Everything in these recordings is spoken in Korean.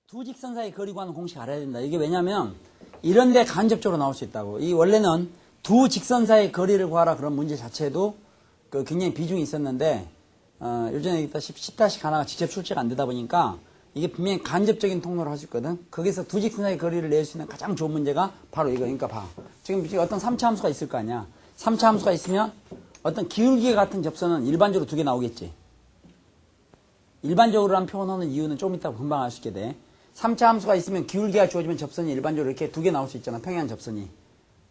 두 직선 사이 거리 구하는 공식 알아야 된다. 이게 왜냐면 이런 데 간접적으로 나올 수 있다고. 이 원래는 두 직선 사이 거리를 구하라 그런 문제 자체도 굉장히 비중이 있었는데 요즘에 10-1 하나가 직접 출제가 안 되다 보니까 이게 분명히 간접적인 통로를 할 수 있거든. 거기서 두 직선 사이 거리를 낼 수 있는 가장 좋은 문제가 바로 이거. 그러니까 봐. 지금 어떤 3차 함수가 있을 거 아니야. 3차 함수가 있으면 어떤 기울기 같은 접선은 일반적으로 두 개 나오겠지. 일반적으로란 표현하는 이유는 좀 이따 금방 알 수 있게 돼. 3차 함수가 있으면 기울기가 주어지면 접선이 일반적으로 이렇게 두 개 나올 수 있잖아. 평행한 접선이.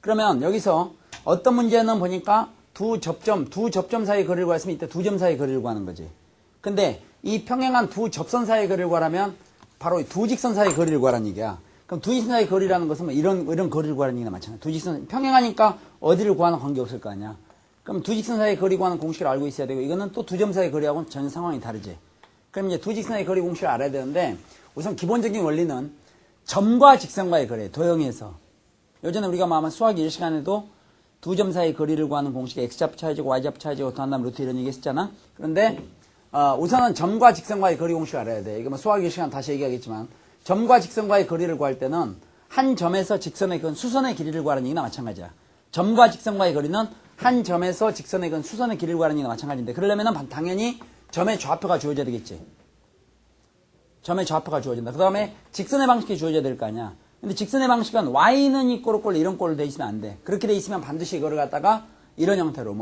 그러면 여기서 어떤 문제는 보니까 두 접점 사이 거리를 구했으면 이때 두 점 사이 거리를 구하는 거지. 근데 이 평행한 두 접선 사이 거리를 구하려면 바로 두 직선 사이 거리를 구하라는 얘기야. 그럼 두 직선 사이 거리라는 것은 뭐 이런 거리를 구하라는 얘기나 마찬가지야. 두 직선, 평행하니까 어디를 구하는 관계 없을 거 아니야. 그럼 두 직선 사이 거리 구하는 공식을 알고 있어야 되고 이거는 또 두 점 사이 거리하고는 전혀 상황이 다르지. 그럼 이제 두 직선 사이 거리 공식을 알아야 되는데 우선 기본적인 원리는 점과 직선과의 거리, 도형에서. 요전에 우리가 아마 수학 1시간에도 두 점 사이 거리를 구하는 공식이 x좌표 차이제곱 y좌표 제곱 더한다면 루트 이런 얘기 했었잖아. 그런데 우선은 점과 직선과의 거리 공식을 알아야 돼. 이거 뭐 수학 1시간 다시 얘기하겠지만 점과 직선과의 거리를 구할 때는 한 점에서 직선의 근 수선의 길이를 구하는 얘기나 마찬가지야. 점과 직선과의 거리는 한 점에서 직선의 근 수선의 길이를 구하는 얘기나 마찬가지인데 그러려면 당연히 점의 좌표가 주어져야 되겠지. 점의 좌표가 주어진다. 그 다음에 직선의 방식이 주어져야 될 거 아니야. 근데 직선의 방식은 y는 이 꼴 이런 꼴로 돼 있으면 안 돼. 그렇게 돼 있으면 반드시 이거를 갖다가 이런 형태로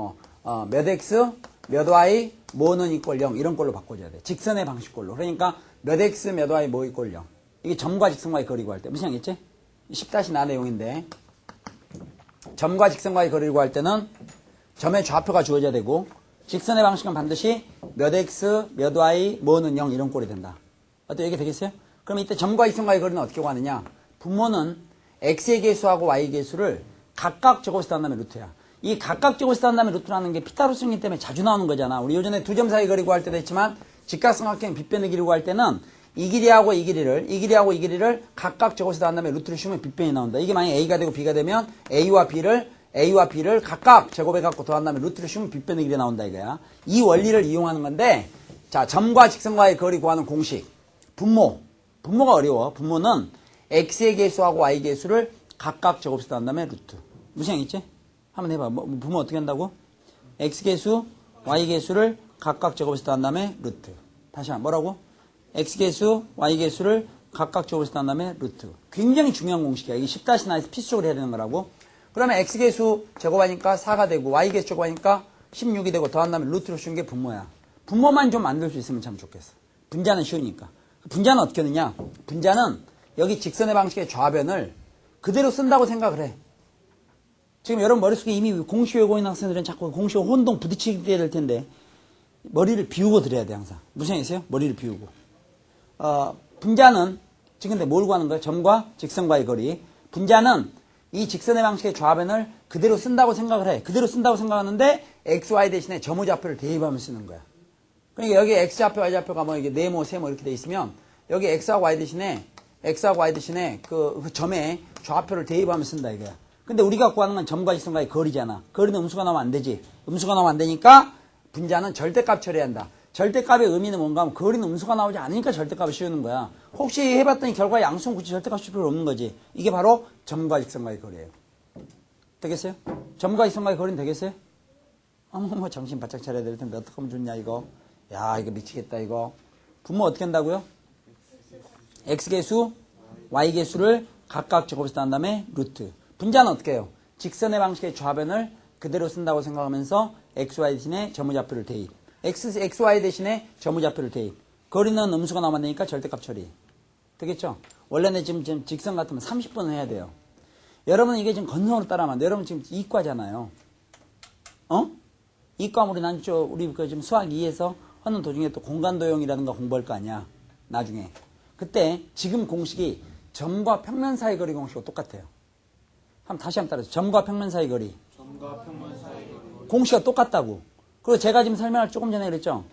몇 x, 몇 y, 뭐는 이꼴 0 이런 꼴로 바꿔줘야 돼. 직선의 방식꼴로. 그러니까 몇 x, 몇 y, 뭐 이꼴 0. 이게 점과 직선과의 거리 구할 때. 무슨 얘기겠지? 10-나 내용인데 점과 직선과의 거리를 구할 때는 점의 좌표가 주어져야 되고 직선의 방식은 반드시 몇 x, 몇 y, 뭐는 0 이런 꼴이 된다. 어때? 이게 되겠어요? 그럼 이때 점과 직선과의 거리는 어떻게 구하느냐? 분모는 x의 개수하고 y의 개수를 각각 제곱해서 한 다음에 루트야. 이 각각 제곱해서 한 다음에 루트라는 게 피타고라스 정리 때문에 자주 나오는 거잖아. 우리 요전에 두 점 사이 거리 구할 때도 했지만 직각삼각형 빗변의 길이 구할 때는 이 길이하고 이 길이를 각각 제곱해서 한 다음에 루트를 씌우면 빗변이 나온다. 이게 만약에 a가 되고 b가 되면 a와 b를 각각 제곱해갖고 더한 다음에 루트를 씌우면 빗변의 길이 나온다 이거야. 이 원리를 이용하는 건데 자 점과 직선과의 거리 구하는 공식. 분모가 어려워. 분모는 x의 개수하고 y의 개수를 각각 제곱해서 한 다음에 루트. 무슨 얘기있지? 한번 해봐. 분모 어떻게 한다고? x개수, y개수를 각각 제곱해서 한 다음에 루트. 다시 한번 뭐라고? x개수, y개수를 각각 제곱해서 한 다음에 루트. 굉장히 중요한 공식이야. 이게 10-나에서 필수적으로 해야 되는 거라고. 그러면 x개수 제곱하니까 4가 되고 y개수 제곱하니까 16이 되고 더한 다음에 루트로 씌운 게 분모야. 분모만 좀 만들 수 있으면 참 좋겠어. 분자는 쉬우니까. 분자는 어떻게 하느냐? 분자는 여기 직선의 방식의 좌변을 그대로 쓴다고 생각을 해. 지금 여러분 머릿속에 이미 공식 외고 있는 학생들은 자꾸 공식 혼동 부딪히게 될 텐데 머리를 비우고 들어야 돼 항상. 무슨 얘기세요? 머리를 비우고. 분자는 지금 근데 뭘 구하는 거야? 점과 직선과의 거리. 분자는 이 직선의 방식의 좌변을 그대로 쓴다고 생각을 해. 그대로 쓴다고 생각하는데 x, y 대신에 점의 좌표를 대입하면 쓰는 거야. 그러니까 여기 x좌표, y좌표가 뭐 이게 네모, 세모 이렇게 돼 있으면 여기 x하고 y 대신에 그 점에 좌표를 대입하면 쓴다 이거야. 근데 우리가 구하는 건 점과 직선과의 거리잖아. 거리는 음수가 나오면 안 되지. 음수가 나오면 안 되니까 분자는 절대값 처리한다. 절대값의 의미는 뭔가 하면 거리는 음수가 나오지 않으니까 절대값을 씌우는 거야. 혹시 해봤더니 결과에 양수는 굳이 절대값 씌울 필요 없는 거지. 이게 바로 점과 직선과의 거리예요. 되겠어요? 점과 직선과의 거리는 되겠어요? 어머 정신 바짝 차려야 될 텐데 어떻게 하면 좋냐 이거. 야 이거 미치겠다 이거. 분모 어떻게 한다고요? x개수, y개수를 각각 제곱해서 한 다음에 루트. 분자는 어떻게 해요? 직선의 방식의 좌변을 그대로 쓴다고 생각하면서 xy 대신에 점의좌표를 대입. xy 대신에 점의좌표를 대입. 거리는 음수가 나오면 되니까 절대값 처리. 되겠죠? 원래는 지금 직선 같으면 30분은 해야 돼요. 여러분은 이게 지금 건성으로 따라하면 안 돼요. 여러분 지금 이과잖아요. 이과물이 우리 지금 수학 2에서 하는 도중에 또 공간도형이라든가 공부할 거 아니야. 나중에. 그때 지금 공식이 점과 평면 사이 거리 공식과 똑같아요. 다시 한번 따라서 점과 평면 사이 거리. 공식이 똑같다고. 그리고 제가 지금 설명을 조금 전에 그랬죠.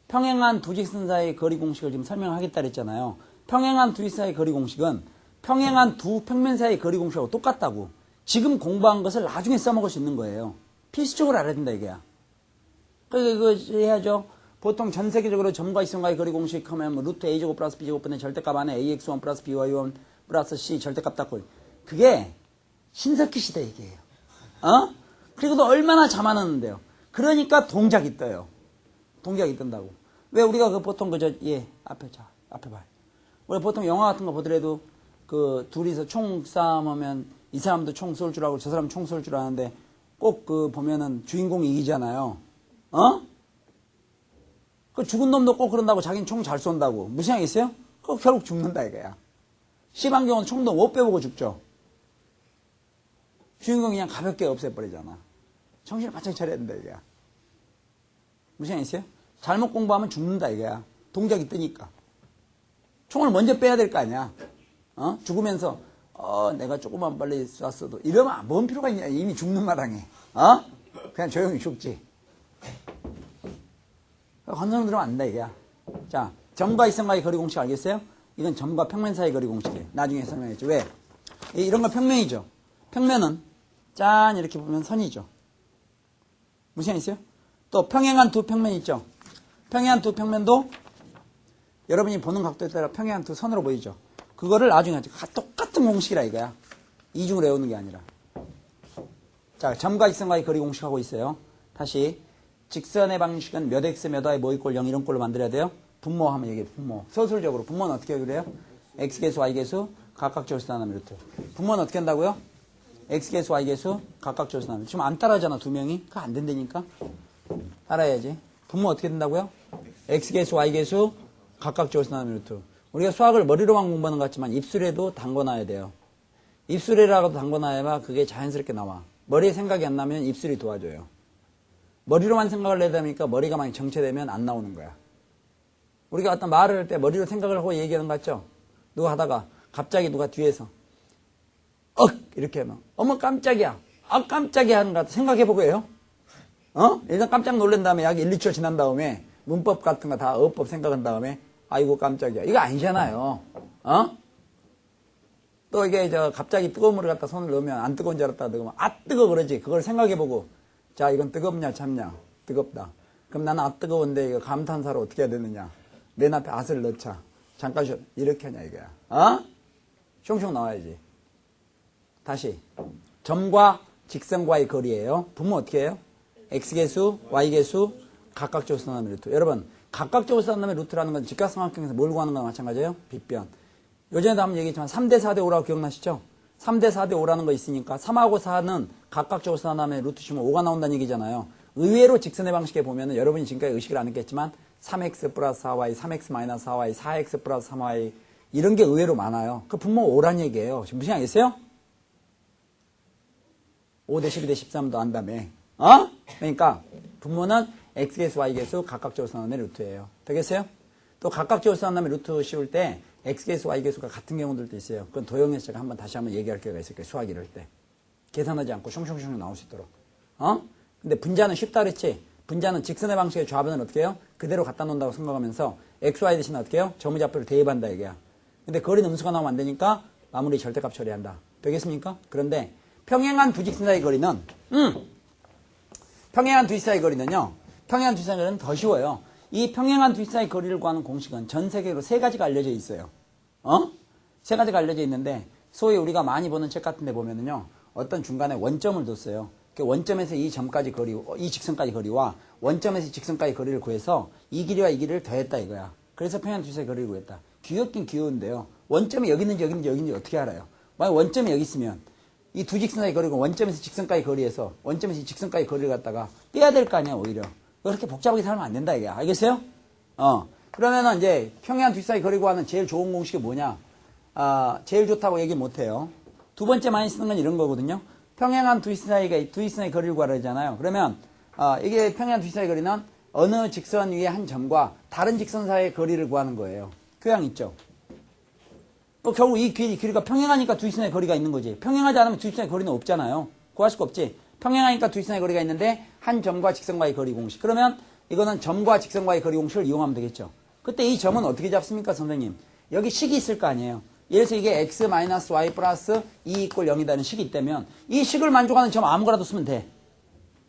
평행한 두 직선 사이 거리 공식을 지금 설명하겠다 그랬잖아요. 평행한 두 직선 사이 거리 공식은 평행한 두 평면 사이 거리 공식하고 똑같다고. 지금 공부한 것을 나중에 써먹을 수 있는 거예요. 필수적으로 알아야 된다 이거야. 그래서 이거 해야죠. 보통 전 세계적으로 점과 이성과의 거리 공식 하면 뭐 루트 a제곱 플러스 b제곱 분의 절대값 안에 ax1 플러스 by1 플러스 c 절대값 닫고 그게 신석기 시대 얘기예요. 그리고 또 얼마나 자만했는데요. 그러니까 동작이 떠요. 동작이 뜬다고. 왜 우리가 그 보통 앞에 봐요. 우리 보통 영화 같은 거 보더라도 그 둘이서 총 싸움하면 이 사람도 총 쏠 줄 알고 저 사람 총 쏠 줄 아는데 꼭 그 보면은 주인공이 이기잖아요. 그 죽은 놈도 꼭 그런다고 자기는 총 잘 쏜다고. 무슨 생각 있어요? 그거 결국 죽는다 이거야. 심한 경우는 총도 못 빼보고 죽죠. 주인공이 그냥 가볍게 없애버리잖아. 정신을 바짝 차려야 된다 이거야. 무슨 생각 있어요? 잘못 공부하면 죽는다 이거야. 동작이 뜨니까. 총을 먼저 빼야 될 거 아니야. 죽으면서 내가 조금만 빨리 쐈어도 이러면 뭔 필요가 있냐. 이미 죽는 마당에. 그냥 조용히 죽지. 건성 들으면 안 된다 이거야. 자, 점과 이성과의 거리 공식 알겠어요? 이건 점과 평면 사이의 거리 공식이에요. 나중에 설명했죠. 왜? 이런 거 평면이죠. 평면은 짠 이렇게 보면 선이죠. 무슨 생각 있어요? 또 평행한 두 평면 있죠. 평행한 두 평면도 여러분이 보는 각도에 따라 평행한 두 선으로 보이죠. 그거를 나중에 똑같은 공식이라 이거야. 이중으로 외우는 게 아니라. 자, 점과 이성과의 거리 공식하고 있어요. 다시 직선의 방식은 몇 x 몇 y 뭐 이꼴 0 이런 꼴로 만들어야 돼요. 분모하면 이게 분모. 서술적으로 분모는 어떻게 그래요? x계수 y계수 각각 조수 나누면 루트. 분모는 어떻게 한다고요? x계수 y계수 각각 조수 나누면. 지금 안 따라하잖아 두 명이. 그거 안 된다니까. 따라해야지. 분모 어떻게 된다고요? x계수 y계수 각각 조수 나누면 루트. 우리가 수학을 머리로만 공부하는 것 같지만 입술에도 담궈놔야 돼요. 입술에라도 담궈놔야 그게 자연스럽게 나와. 머리에 생각이 안 나면 입술이 도와줘요. 머리로만 생각을 내다 보니까 머리가 많이 정체되면 안 나오는 거야. 우리가 어떤 말을 할 때 머리로 생각을 하고 얘기하는 거 같죠? 누가 하다가 갑자기 누가 뒤에서 이렇게 하면 어머 깜짝이야. 깜짝이야 하는 것 같아. 생각해보고 해요. 일단 깜짝 놀란 다음에 약 1, 2초 지난 다음에 문법 같은 거 다 어법 생각한 다음에 아이고 깜짝이야. 이거 아니잖아요. 또 이게 갑자기 뜨거운 물을 갖다 손을 넣으면 안 뜨거운 줄 알았다 넣으면 뜨거 그러지. 그걸 생각해보고 자 이건 뜨겁냐 참냐. 뜨겁다. 그럼 나는 뜨거운데 이거 감탄사로 어떻게 해야 되느냐. 맨 앞에 앗을 넣자. 잠깐 쉬어. 이렇게 하냐 이거야. 숑숑 나와야지. 다시 점과 직선과의 거리예요. 분모 어떻게 해요? x계수, y계수 각각 조수 나누면 루트. 여러분 각각 조수 나누면 루트라는 건 직각삼각형에서 뭘 구하는 거나 마찬가지예요. 빗변. 요전에도 한번 얘기했지만 3대 4대 5라고 기억나시죠? 3대 4대 5라는 거 있으니까 3하고 4는 각각 조수 나누면 루트 치면 5가 나온다는 얘기잖아요. 의외로 직선의 방식에 보면은 여러분이 지금까지 의식을 안 했겠지만 3x 플러스 4y, 3x 마이너스 4y, 4x 플러스 3y 이런 게 의외로 많아요. 그 분모 5란 얘기예요. 지금 무슨 알겠어요? 5 대 12 대 13도 한다며. 그러니까 분모는 x계수, y계수 각각 조수 나누면 루트예요. 되겠어요? 또 각각 조수 나누면 루트 씌울 때 x계수, y계수가 같은 경우들도 있어요. 그건 도형에서 제가 다시 한번 얘기할 기회가 있을 거예요. 수학 이럴 때. 계산하지 않고 숑숑숑 나올 수 있도록. 근데 분자는 쉽다 그랬지? 분자는 직선의 방식의 좌변을 어떻게 해요? 그대로 갖다 놓는다고 생각하면서 xy 대신 어떻게 해요? 점의좌표를 대입한다 이게야. 근데 거리는 음수가 나오면 안 되니까 마무리 절대값 처리한다. 되겠습니까? 그런데 평행한 두 직선 사이 거리는 평행한 두 직선 사이 거리는요. 평행한 두 직선 사이 거리는 더 쉬워요. 이 평행한 두 직선 사이 거리를 구하는 공식은 전 세계로 세 가지가 알려져 있어요. 세 가지가 알려져 있는데 소위 우리가 많이 보는 책 같은 데 보면은요. 어떤 중간에 원점을 뒀어요. 그 원점에서 이 점까지 거리, 이 직선까지 거리와 원점에서 이 직선까지 거리를 구해서 이 길이와 이 길이를 더했다 이거야. 그래서 평행한 두 직선의 거리를 구했다. 귀엽긴 귀여운데요. 원점이 여기 있는지 여기 있는지 여기 있는지 어떻게 알아요? 만약 원점이 여기 있으면 이 두 직선의 거리고 원점에서 직선까지 거리에서 원점에서 이 직선까지 거리를 갖다가 빼야 될 거 아니야 오히려. 그렇게 복잡하게 살면 안 된다 이게. 알겠어요? 그러면은 이제 평행한 두 직선의 거리 구하는 제일 좋은 공식이 뭐냐? 제일 좋다고 얘기 못 해요. 두 번째 많이 쓰는 건 이런 거거든요. 평행한 두 직선의 거리를 구하려잖아요. 그러면 이게 평행한 두 직선의 거리는 어느 직선 위에 한 점과 다른 직선 사이의 거리를 구하는 거예요. 교양 있죠? 또 결국 이 길이가 평행하니까 두 직선의 거리가 있는 거지. 평행하지 않으면 두 직선의 거리는 없잖아요. 구할 수가 없지. 평행하니까 두 직선의 거리가 있는데 한 점과 직선과의 거리 공식. 그러면 이거는 점과 직선과의 거리 공식을 이용하면 되겠죠. 그때 이 점은 어떻게 잡습니까 선생님? 여기 식이 있을 거 아니에요. 예를 들어서 이게 x-y 플러스 2 = 0이라는 식이 있다면 이 식을 만족하는 점 아무거나도 쓰면 돼.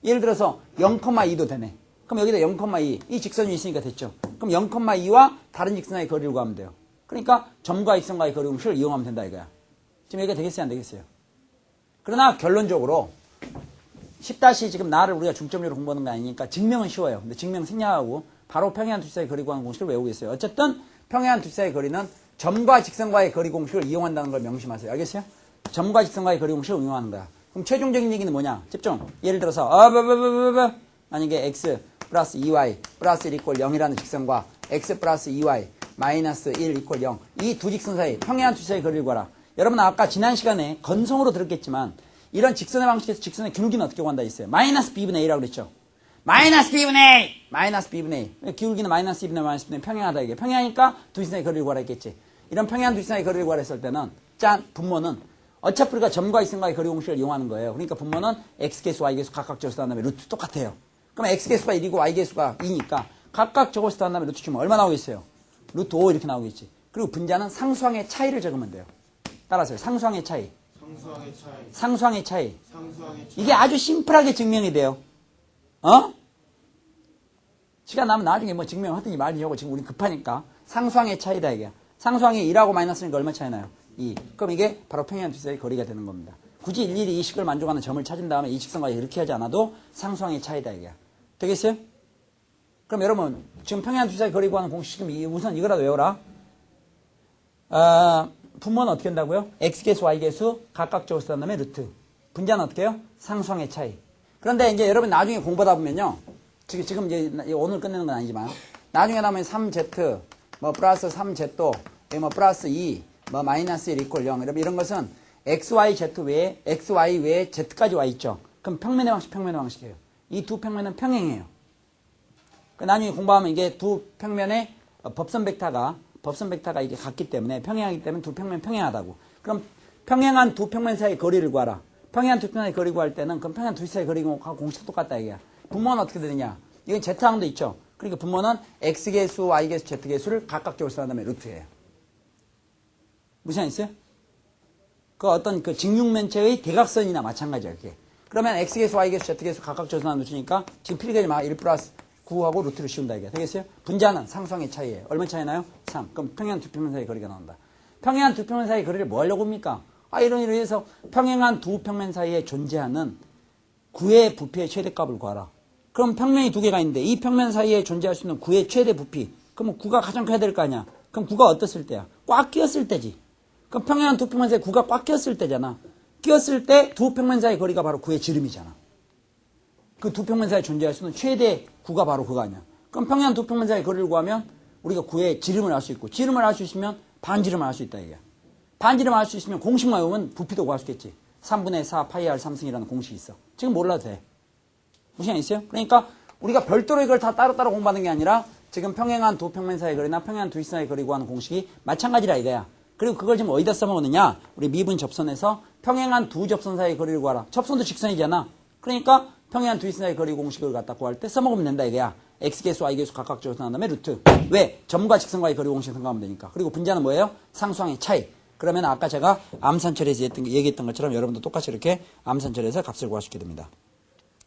예를 들어서 0,2도 되네. 그럼 여기다 0,2. 이 직선이 있으니까 됐죠. 그럼 0,2와 다른 직선의 거리를 구하면 돼요. 그러니까 점과 직선과의 거리 공식을 이용하면 된다 이거야. 지금 여기가 되겠어요? 안 되겠어요? 그러나 결론적으로 10- 지금 나를 우리가 중점적으로 공부하는 거 아니니까 증명은 쉬워요. 근데 증명 생략하고 바로 평행한 두 사이의 거리 구하는 공식을 외우겠어요. 어쨌든 평행한 두 사이의 거리는 점과 직선과의 거리 공식을 이용한다는 걸 명심하세요. 알겠어요? 점과 직선과의 거리 공식을 이용하는 거야. 그럼 최종적인 얘기는 뭐냐? 집중. 예를 들어서 만약에 x 플러스 2y 플러스 1 이퀄 0이라는 직선과 x 플러스 2y 마이너스 1 이퀄 0 이 두 직선 사이 평행한 두 사이의 거리를 구하라. 여러분 아까 지난 시간에 건성으로 들었겠지만 이런 직선의 방식에서 직선의 기울기는 어떻게 구한다 했어요? 마이너스 b분의 a라고 그랬죠. 마이너스 b분의 a 마이너스 b분의 a 기울기는 마이너스 b분의 마이너스 b분의 평행하다 이게 평행하니까 두 직선의 거리를 구하라 했겠지. 이런 평행한 두 직선의 거리를 구하라 했을 때는 짠 분모는 어차피 우리가 점과 직선과의 거리 공식을 이용하는 거예요. 그러니까 분모는 x계수 y계수 각각 적어서 한 다음에 루트 똑같아요. 그럼 x계수가 1이고 y계수가 2니까 각각 적어서 한 다음에 루트 주면 얼마 나오겠어요? 루트 5 이렇게 나오겠지. 그리고 분자는 상수항의 차이를 적으면 돼요. 따라서요. 상수항의 차이. 상수항의 차이. 이게 아주 심플하게 증명이 돼요. 시간 나면 나중에 뭐 증명하든지 말든지 하고 지금 우리 급하니까 상수항의 차이다 이게. 상수항이 1하고 마이너스니까 얼마 차이 나요? 2. 그럼 이게 바로 평행한 두 사이의 거리가 되는 겁니다. 굳이 일일이 이 식을 만족하는 점을 찾은 다음에 이 직선과 이렇게 하지 않아도 상수항의 차이다 이게. 되겠어요? 그럼 여러분 지금 평행한 두 사이의 거리 구하는 공식 우선 이거라도 외워라. 분모는 어떻게 한다고요? x계수, y계수 각각 적어서 한 다음에 루트. 분자는 어떻게 해요? 상수항의 차이. 그런데 이제 여러분 나중에 공부하다 보면요. 지금 이제 오늘 끝내는 건 아니지만 나중에 나면 3z 뭐 플러스 3z 뭐 플러스 2 뭐 마이너스 1 이퀄 0 이런 것은 xyz 외에 xy 외에 z까지 와 있죠. 그럼 평면의 방식이에요. 이 두 평면은 평행해요. 나중에 공부하면 이게 두 평면의 법선 벡터가 이게 같기 때문에 평행하기 때문에 두 평면 평행하다고. 그럼 평행한 두 평면 사이의 거리를 구하라. 평행한 두 평면 사이의 거리 구할 때는 그럼 평행한 두 사이의 거리하고 공식 똑같다 이게야. 분모는 어떻게 되느냐? 이건 z항도 있죠. 그러니까 분모는 x계수, y계수, z계수를 각각 적어서 한 다음에 루트예요. 무슨 말 있어요? 그 어떤 그 직육면체의 대각선이나 마찬가지야 이렇게. 그러면 x계수, y계수, z계수 각각 적어서 한 루트니까 지금 필기하지 마. 1 플러스 9하고 루트를 씌운다 이게. 되겠어요? 분자는 상수항의 차이예요. 얼마 차이 나요? 3. 그럼 평행한 두 평면 사이의 거리가 나온다. 평행한 두 평면 사이의 거리를 뭐 하려고 합니까? 이런 일을 해서 평행한 두 평면 사이에 존재하는 구의 부피의 최대값을 구하라. 그럼 평면이 두 개가 있는데 이 평면 사이에 존재할 수 있는 구의 최대 부피. 그럼 구가 가장 커야 될 거 아니야. 그럼 구가 어떻을 때야? 꽉 끼었을 때지. 그럼 평행한 두 평면 사이에 구가 꽉 끼었을 때잖아. 끼었을 때 두 평면 사이의 거리가 바로 구의 지름이잖아. 그 두 평면 사이에 존재할 수 있는 최대 구가 바로 그거 아니야. 그럼 평행한 두 평면 사이의 거리를 구하면 우리가 구의 지름을 알 수 있고 지름을 알 수 있으면 반지름을 알 수 있다 이게. 반지름을 알 수 있으면 공식만 외우면 부피도 구할 수 있겠지. 3분의 4 파이 r 3승이라는 공식이 있어. 지금 몰라도 돼. 무슨 말이 있어요? 그러니까 우리가 별도로 이걸 다 따로따로 공부하는 게 아니라 지금 평행한 두 평면 사이의 거리나 평행한 두 직선 사이의 거리 구하는 공식이 마찬가지라 이거야. 그리고 그걸 지금 어디다 써먹느냐? 우리 미분 접선에서 평행한 두 접선 사이의 거리를 구하라. 접선도 직선이잖아. 그러니까 평행한 두 직선 사이의 거리 공식을 갖다 구할 때 써먹으면 된다 이거야. x계수, y계수 각각 적어서 한 다음에 루트. 왜? 점과 직선과의 거리 공식 생각하면 되니까. 그리고 분자는 뭐예요? 상수항의 차이. 그러면 아까 제가 암산처리에서 얘기했던 것처럼 여러분도 똑같이 이렇게 암산처리에서 값을 구할 수 있게 됩니다.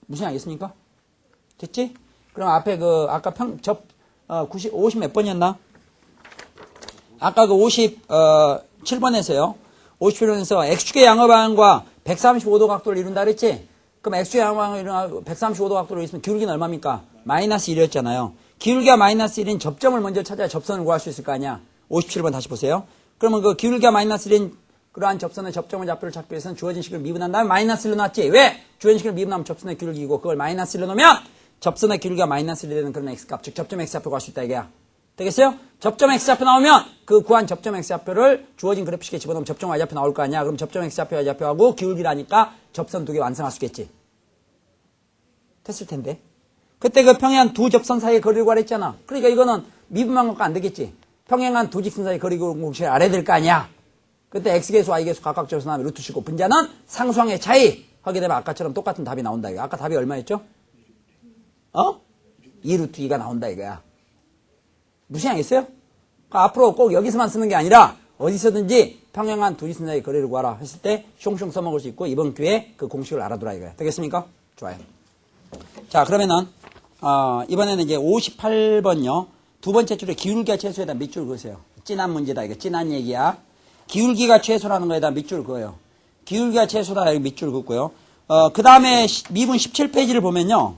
무슨 알겠습니까? 됐지? 그럼 앞에 아까 50 몇 번이었나? 아까 57번에서요. 57번에서 x축의 양어방향과 135도 각도를 이룬다 그랬지? 그럼 x축의 양어방향을 이루면 135도 각도를 이루면 기울기는 얼마입니까? 마이너스 1이었잖아요. 기울기가 마이너스 1인 접점을 먼저 찾아야 접선을 구할 수 있을 거 아니야? 57번 다시 보세요. 그러면 그 기울기가 마이너스 1인 그러한 접선의 접점의 좌표를 찾기 위해서는 주어진 식을 미분한 다음에 마이너스 1로 놨지. 왜? 주어진 식을 미분하면 접선의 기울기고 그걸 마이너스 1로 놓으면 접선의 기울기가 마이너스 1이 되는 그런 x값, 즉 접점 x좌표 구할 수 있다 이게야. 되겠어요? 접점 x좌표 나오면 그 구한 접점 x좌표를 주어진 그래프식에 집어넣으면 접점 y좌표 나올 거 아니야. 그럼 접점 x좌표 y좌표하고 기울기라니까 접선 두 개 완성할 수 있겠지. 됐을 텐데. 그때 그 평행한 두 접선 사이의 거리를 구하랬잖아. 그러니까 이거는 미분만 갖고 안 되겠지. 평행한 두 직선 사이의 거리 공식을 알아야 될 거 아니야. 그때 x계수, y계수 각각 적어서 나면 루트 치고 분자는 상수항의 차이 하게 되면 아까처럼 똑같은 답이 나온다 이거. 아까 답이 얼마였죠? 2루트 2가 나온다 이거야. 무시하겠어요? 그러니까 앞으로 꼭 여기서만 쓰는 게 아니라 어디서든지 평행한 두 직선 사이의 거리를 구하라 했을 때 숑숑 써먹을 수 있고 이번 기회에 그 공식을 알아두라 이거야. 되겠습니까? 좋아요. 자 그러면은 이번에는 이제 58번요. 두 번째 줄에 기울기가 최소에다 밑줄 그으세요. 진한 문제다. 이거 진한 얘기야. 기울기가 최소라는 거에다 밑줄 그어요. 기울기가 최소다. 여기 밑줄 긋고요. 그 다음에 미분 17페이지를 보면요.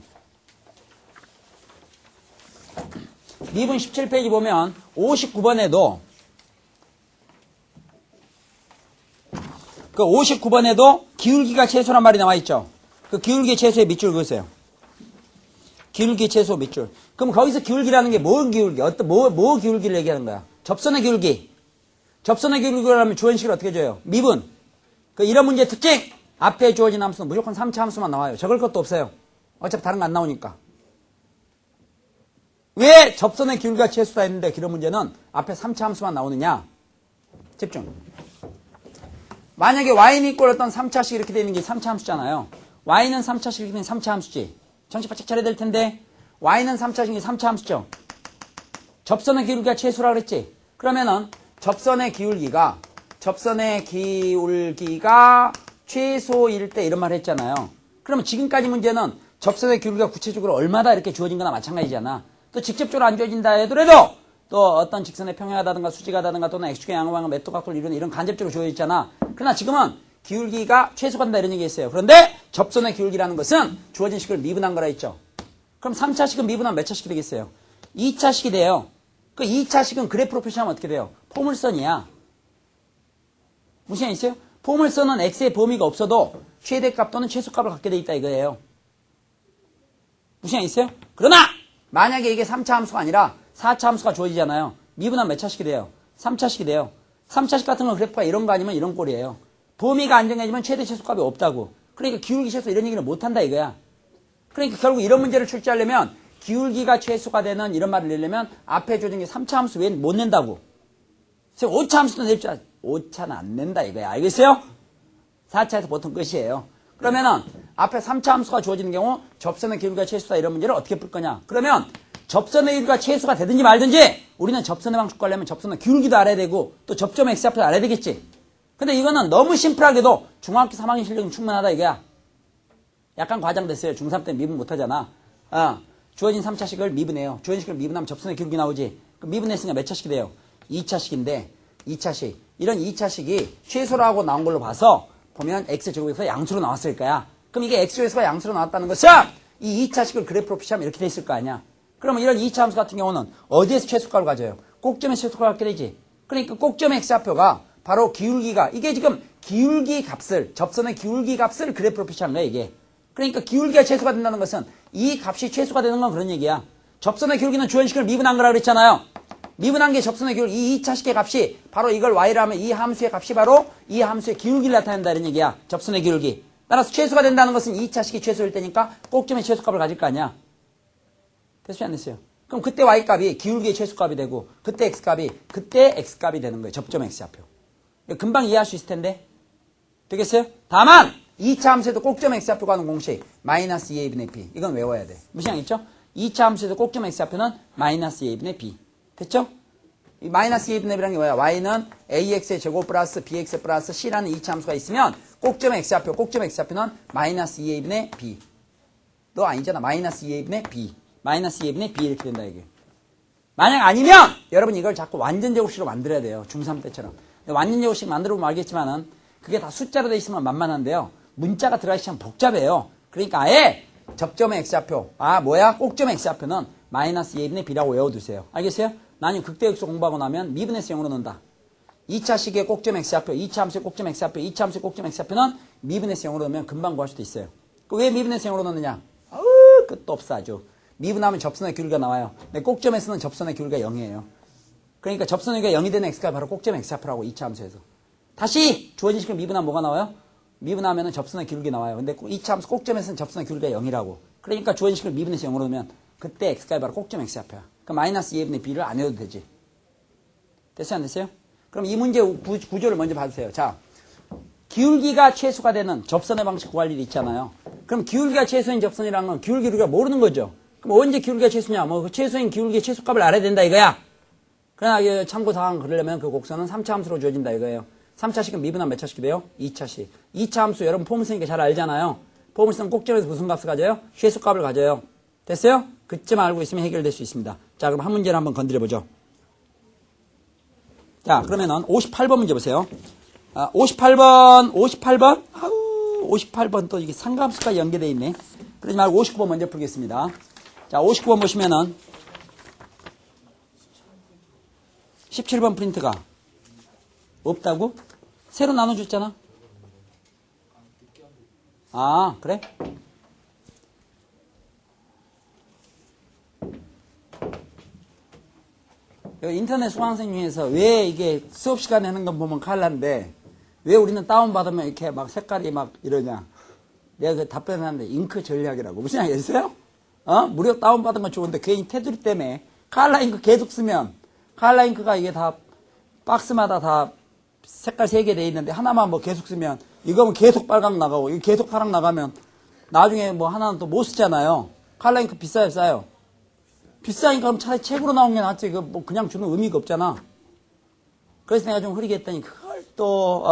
미분 17페이지 보면 59번에도 그 59번에도 기울기가 최소란 말이 나와 있죠. 그 기울기 최소에 밑줄 그으세요. 기울기 최소 밑줄. 그럼 거기서 기울기라는 게 뭔 기울기? 뭐 기울기를 얘기하는 거야? 접선의 기울기. 접선의 기울기라면 주어식을 어떻게 줘요? 미분. 그 이런 문제 특징! 앞에 주어진 함수는 무조건 3차 함수만 나와요. 적을 것도 없어요. 어차피 다른 거 안 나오니까. 왜 접선의 기울기가 최소다 했는데 이런 문제는 앞에 3차 함수만 나오느냐? 집중. 만약에 y는 이꼴 어떤 3차씩 이렇게 되는 게 3차 함수잖아요. y는 3차씩 이렇게 되는 3차 함수지. 정식 바짝 차려야 될 텐데 y는 3차씩 3차 함수죠. 접선의 기울기가 최소라 그랬지. 그러면은 접선의 기울기가 최소일 때 이런 말 했잖아요. 그러면 지금까지 문제는 접선의 기울기가 구체적으로 얼마다 이렇게 주어진 거나 마찬가지잖아. 또 직접적으로 안 주어진다 해더라도 또 어떤 직선의 평행하다든가 수직하다든가 또는 x축의 양방향 메토각도를 이루는 이런 간접적으로 주어져 있잖아. 그러나 지금은 기울기가 최소가 된다 이런 얘기 했어요. 그런데 접선의 기울기라는 것은 주어진 식을 미분한 거라 했죠. 그럼 3차식은 미분하면 몇 차식이 되겠어요? 2차식이 돼요. 그 2차식은 그래프로 표시하면 어떻게 돼요? 포물선이야. 무슨 얘기 있어요? 포물선은 x의 범위가 없어도 최대값 또는 최소값을 갖게 돼 있다 이거예요. 무슨 얘기 있어요? 그러나 만약에 이게 3차 함수가 아니라 4차 함수가 주어지잖아요. 미분하면 몇 차식이 돼요? 3차식이 돼요. 3차식 같은 건 그래프가 이런 거 아니면 이런 꼴이에요. 범위가 안 정해지면 최대 최소값이 없다고. 그러니까 기울기 최소 이런 얘기는 못한다 이거야. 그러니까 결국 이런 문제를 출제하려면 기울기가 최소가 되는 이런 말을 내려면 앞에 주어진 게 3차 함수 외엔 못 낸다고. 그래서 5차 함수도 낼 줄 알아. 5차는 안 낸다 이거야. 알겠어요? 4차에서 보통 끝이에요. 그러면은 앞에 3차 함수가 주어지는 경우 접선의 기울기가 최소다 이런 문제를 어떻게 풀 거냐. 그러면 접선의 기울기가 최소가 되든지 말든지 우리는 접선의 방식 관리하면 접선의 기울기도 알아야 되고 또 접점 x좌표도 알아야 되겠지. 근데 이거는 너무 심플하게도 중학교 3학년 실력은 충분하다 이거야. 약간 과장됐어요. 중3 때 미분 못하잖아. 주어진 3차식을 미분해요. 주어진 식을 미분하면 접선의 기울기 나오지. 그럼 미분했으니까 몇 차식이 돼요? 2차식인데 2차식. 이런 2차식이 최소라고 나온 걸로 봐서 보면 x제곱에서 양수로 나왔을 거야. 그럼 이게 x제곱에서 양수로 나왔다는 것은 이 2차식을 그래프로 표시하면 이렇게 돼 있을 거 아니야. 그러면 이런 2차 함수 같은 경우는 어디에서 최소값을 가져요? 꼭점에서 최소값을 갖게 되지. 그러니까 꼭점 x좌표가 바로 기울기가 이게 지금 기울기 값을 접선의 기울기 값을 그래프로 표시한 거야 이게. 그러니까 기울기가 최소가 된다는 것은 이 값이 최소가 되는 건 그런 얘기야. 접선의 기울기는 주어식을 미분한 거라 그랬잖아요. 미분한 게 접선의 기울기 이 2차식의 값이 바로 이걸 y라 하면 이 함수의 값이 바로 이 함수의 기울기를 나타낸다 이런 얘기야. 접선의 기울기. 따라서 최소가 된다는 것은 2차식이 최소일 때니까 꼭점의 최소값을 가질 거 아니야. 됐어요 안 됐어요? 그럼 그때 y값이 기울기의 최소값이 되고 그때 x값이 되는 거예요. 접점 x좌표. 금방 이해할 수 있을 텐데. 되겠어요? 다만 2차 함수에도 꼭점 x좌표가 하는 공식 마이너스 2a분의 b. 이건 외워야 돼. 무슨 양있죠? 2차 함수에도 꼭점 x좌표는 마이너스 2a분의 b. 됐죠? 이 마이너스 2a분의 b라는 게 뭐야? y는 ax의 제곱 플러스 bx 플러스 c라는 2차 함수가 있으면 꼭점 x좌표는 마이너스 2a분의 b. 너 아니잖아. 마이너스 2a분의 b. 마이너스 2a분의 b 이렇게 된다 이게. 만약 아니면 여러분 이걸 자꾸 완전 제곱식으로 만들어야 돼요. 중3 때처럼. 완전 제곱식 만들어보면 알겠지만은 그게 다 숫자로 돼 있으면 만만한데요. 문자가 들어가기 시작하면 복잡해요. 그러니까 아예 접점의 x좌표, 꼭점 x좌표는 마이너스 2a분의 b라고 외워두세요. 알겠어요? 나는 극대역수 공부하고 나면 미분에서 0으로 넣는다. 2차식의 꼭점 x좌표, 2차 함수의 꼭점 x좌표, 2차 함수의 꼭점 x좌표는 미분에서 0으로 넣으면 금방 구할 수도 있어요. 왜 미분에서 0으로 넣느냐? 끝도 없어 아주. 미분하면 접선의 기울기가 나와요. 근데 꼭점에서는 접선의 기울기가 0이에요. 그러니까 접선의 기울기가 0이 되는 x가 바로 꼭점 x좌표라고 2차 함수에서. 다시 주어진 식을 미분하면 뭐가 나와요? 미분하면 접선의 기울기 나와요. 근데 2차 함수 꼭점에서는 접선의 기울기가 0이라고. 그러니까 주어진 식을 미분해서 0으로 넣으면 그때 x가 바로 꼭점 x좌표야. 그럼 마이너스 2a분의 b를 안 해도 되지. 됐어요 안 됐어요? 그럼 이 문제 구조를 먼저 봐주세요. 자, 기울기가 최소가 되는 접선의 방식 구할 일이 있잖아요. 그럼 기울기가 최소인 접선이라는 건 기울기를 우리가 모르는 거죠. 그럼 언제 기울기가 최소냐? 그 최소인 기울기의 최소값을 알아야 된다 이거야. 그러나 참고사항 그러려면 그 곡선은 3차 함수로 주어진다 이거예요. 3차식은 미분하면 몇 차식이 돼요? 2차식. 2차 함수 여러분 포물 쓰니까 잘 알잖아요. 포물 쓰면 꼭점에서 무슨 값을 가져요? 최소값을 가져요. 됐어요? 그쯤 알고 있으면 해결될 수 있습니다. 자, 그럼 한 문제를 한번 건드려 보죠. 자, 그러면은 58번 문제 보세요. 58번. 아우, 58번 또 이게 상감수까지 연계되어 있네. 그러지 말고 59번 먼저 풀겠습니다. 자, 59번 보시면은 17번 프린트가 없다고? 새로 나눠줬잖아. 아, 그래? 인터넷 수강생 중에서 왜 이게 수업 시간에 하는 건 보면 칼라인데 왜 우리는 다운받으면 이렇게 막 색깔이 막 이러냐. 내가 그 답변하는데 잉크 전략이라고. 무슨 얘기 있어요? 무료 다운받은 건 좋은데 괜히 테두리 때문에 칼라 잉크 계속 쓰면 칼라 잉크가 이게 다 박스마다 다 색깔 3개 돼 있는데 하나만 뭐 계속 쓰면 이거면 계속 빨강 나가고 이거 계속 파랑 나가면 나중에 뭐 하나는 또 못 쓰잖아요. 칼라 잉크 비싸요, 싸요? 비싸니까 그럼 차라리 책으로 나온 게 낫지. 그 뭐 그냥 주는 의미가 없잖아. 그래서 내가 좀 흐리게 했더니 그걸 또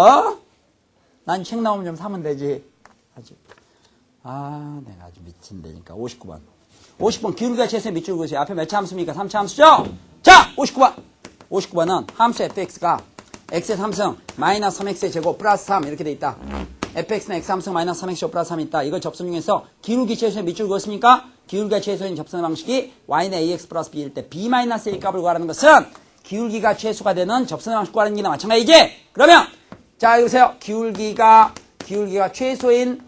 난 책 나오면 좀 사면 되지. 아주 내가 아주 미친다니까. 59번. 50번 기울기가 최소의 밑줄 그으세요. 앞에 몇 차 함수입니까? 3차 함수죠? 자, 59번. 59번은 함수 fx가 x의 3승 마이너스 3x의 제곱 플러스 3 이렇게 돼 있다. fx는 x 3승 마이너스 3x 플러스 3이 있다. 이걸 접선 중에서 기울기 최소의 밑줄 그었습니까? 기울기가 최소인 접선 방식이 y는 ax 플러스 b일 때 b 마이너스 a 값을 구하라는 것은 기울기가 최소가 되는 접선 방식 구하는 게나 마찬가지지. 그러면 자, 여기 보세요. 기울기가 최소인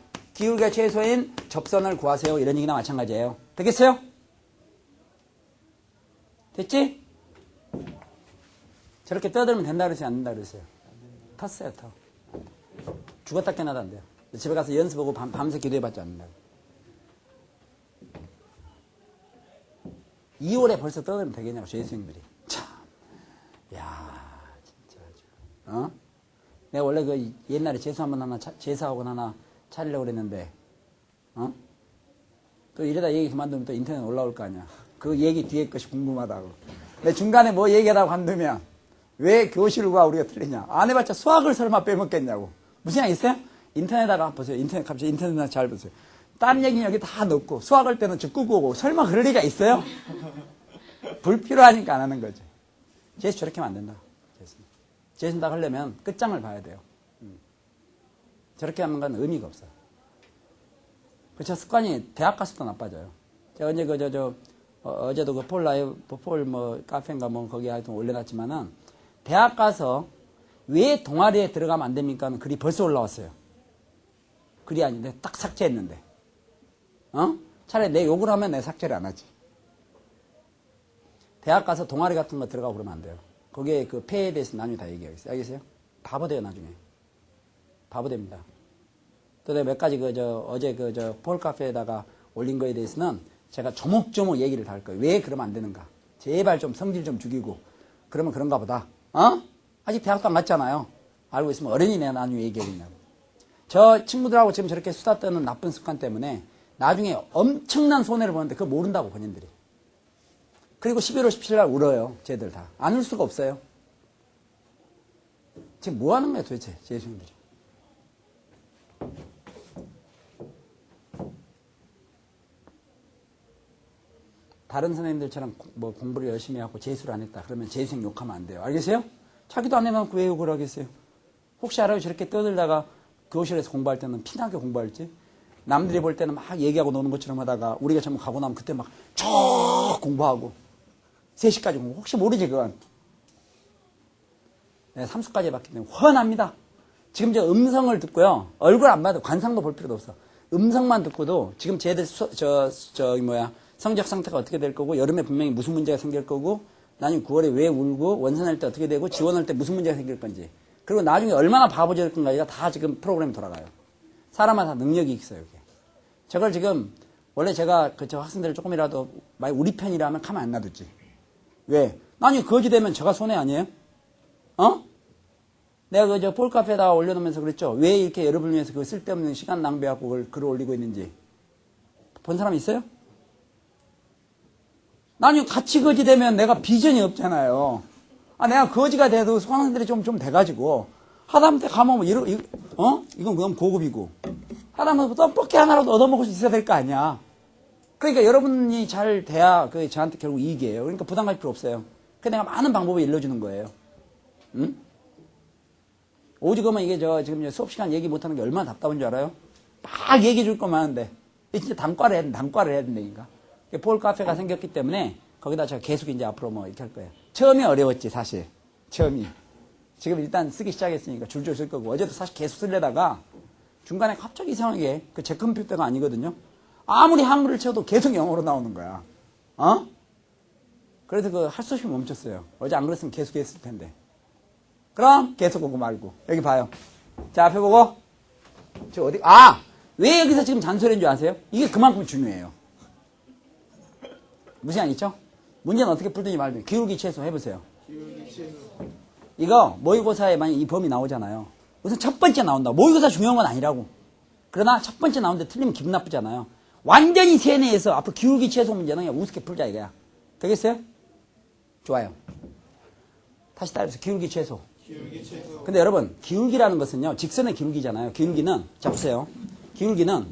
접선을 구하세요. 이런 얘기나 마찬가지예요. 되겠어요? 됐지? 저렇게 떠들면 된다 그러세요? 안 된다 그러세요? 텄어요, 터. 죽었다 깨나도 안 돼요. 집에 가서 연습하고 밤새 기도해봤지 않는다. 2월에 벌써 떠들면 되겠냐고, 재수생들이. 참. 야, 진짜 아주. 내가 원래 그 옛날에 재수학원 하나 차리려고 그랬는데, 또 이러다 얘기 그만두면 또 인터넷 올라올 거 아니야. 그 얘기 뒤에 것이 궁금하다고. 근데 중간에 뭐 얘기하다가 관두면 왜 교실과 우리가 틀리냐. 안 해봤자 수학을 설마 빼먹겠냐고. 무슨 얘기 있어요? 인터넷에다가 보세요. 갑자기 인터넷 잘 보세요. 딴 얘기는 여기 다 넣고 수학할 때는 쭉 끄고 오고 설마 그럴 리가 있어요? 불필요하니까 안 하는 거지. 재수 저렇게 하면 안 된다. 재수 딱 하려면 끝장을 봐야 돼요. 저렇게 하는 건 의미가 없어요. 그쵸, 습관이 대학 가서도 나빠져요. 제가 언제 어제도 그 폴 카페인가 뭐 거기 하여튼 올려놨지만은 대학 가서 왜 동아리에 들어가면 안 됩니까? 하는 글이 벌써 올라왔어요. 글이 아닌데 딱 삭제했는데. 차라리 내 욕을 하면 내 삭제를 안 하지. 대학 가서 동아리 같은 거 들어가고 그러면 안 돼요. 거기에 그 폐에 대해서 나중에 다 얘기하겠어요. 알겠어요? 바보 돼요, 나중에. 바보 됩니다. 또 내가 몇 가지 어제 폴 카페에다가 올린 거에 대해서는 제가 조목조목 얘기를 다 할 거예요. 왜 그러면 안 되는가. 제발 좀 성질 좀 죽이고. 그러면 그런가 보다. 아직 대학도 안 갔잖아요. 알고 있으면 어른이 내가 나중에 얘기하겠냐고. 저 친구들하고 지금 저렇게 수다 떠는 나쁜 습관 때문에 나중에 엄청난 손해를 보는데 그걸 모른다고, 본인들이. 그리고 11월 17일 날 울어요. 쟤들 다. 안 울 수가 없어요. 지금 뭐 하는 거야 도대체, 재수생들이. 다른 선생님들처럼 뭐 공부를 열심히 하고 재수를 안 했다. 그러면 재수생 욕하면 안 돼요. 알겠어요? 자기도 안 해놓고 왜 욕을 하겠어요? 혹시 알아요? 저렇게 떠들다가 교실에서 공부할 때는 피나게 공부할지? 남들이 볼 때는 막 얘기하고 노는 것처럼 하다가 우리가 전부 가고 나면 그때 막 쭉 공부하고 3시까지 공부. 혹시 모르지, 그건. 네, 3수까지 해봤기 때문에 훤합니다. 지금 저 음성을 듣고요. 얼굴 안 봐도 관상도 볼 필요도 없어. 음성만 듣고도 지금 쟤들 성적 상태가 어떻게 될 거고, 여름에 분명히 무슨 문제가 생길 거고, 나중에 9월에 왜 울고, 원산할 때 어떻게 되고, 지원할 때 무슨 문제가 생길 건지, 그리고 나중에 얼마나 바보질 될 건가가 다 지금 프로그램이 돌아가요. 사람마다 능력이 있어요, 이게. 저걸 지금, 원래 제가 저 학생들을 조금이라도 많이 우리 편이라면 가만 안 놔두지. 왜? 나중에 거지 되면 제가 손해 아니에요? 내가 폴카페에다가 올려놓으면서 그랬죠? 왜 이렇게 여러분을 위해서 그 쓸데없는 시간 낭비하고 그걸 글을 올리고 있는지. 본 사람 있어요? 나중에 같이 거지 되면 내가 비전이 없잖아요. 내가 거지가 돼도 수강생들이 좀 돼가지고, 하다못해 가면 뭐, 이건 너무 고급이고, 하다못해 떡볶이 하나라도 얻어먹을 수 있어야 될 거 아니야. 그러니까 여러분이 잘 돼야 그 저한테 결국 이익이에요. 그러니까 부담 가질 필요 없어요. 그래서 내가 많은 방법을 일러주는 거예요. 응? 오죽하면 이게 지금 수업 시간 얘기 못하는 게 얼마나 답답한 줄 알아요? 막 얘기해 줄 것만 하는데 진짜 단과를 해야 된다니까. 볼 카페가 생겼기 때문에 거기다 제가 계속 이제 앞으로 뭐 이렇게 할 거예요. 처음이 어려웠지 사실. 처음이. 지금 일단 쓰기 시작했으니까 줄줄 쓸 거고 어제도 사실 계속 쓰려다가 중간에 갑자기 이상하게 그 제 컴퓨터가 아니거든요. 아무리 한글을 쳐도 계속 영어로 나오는 거야. 어? 그래서 그 할 수 없이 멈췄어요. 어제 안 그랬으면 계속 했을 텐데. 그럼 계속 오고 말고. 여기 봐요. 자, 앞에 보고. 저 어디, 왜 여기서 지금 잔소리인 줄 아세요? 이게 그만큼 중요해요. 무시한 있죠? 문제는 어떻게 풀든지 말든지. 기울기 최소 해보세요. 기울기 최소. 이거 모의고사에 만약 이 범위 나오잖아요. 우선 첫 번째 나온다. 모의고사 중요한 건 아니라고. 그러나 첫 번째 나오는데 틀리면 기분 나쁘잖아요. 완전히 세뇌해서 앞으로 기울기 최소 문제는 그냥 우습게 풀자 이거야. 되겠어요? 좋아요. 다시 따라해보세요. 기울기 최소. 기울기 최소. 근데 여러분, 기울기라는 것은요, 직선의 기울기잖아요. 기울기는, 자, 보세요. 기울기는,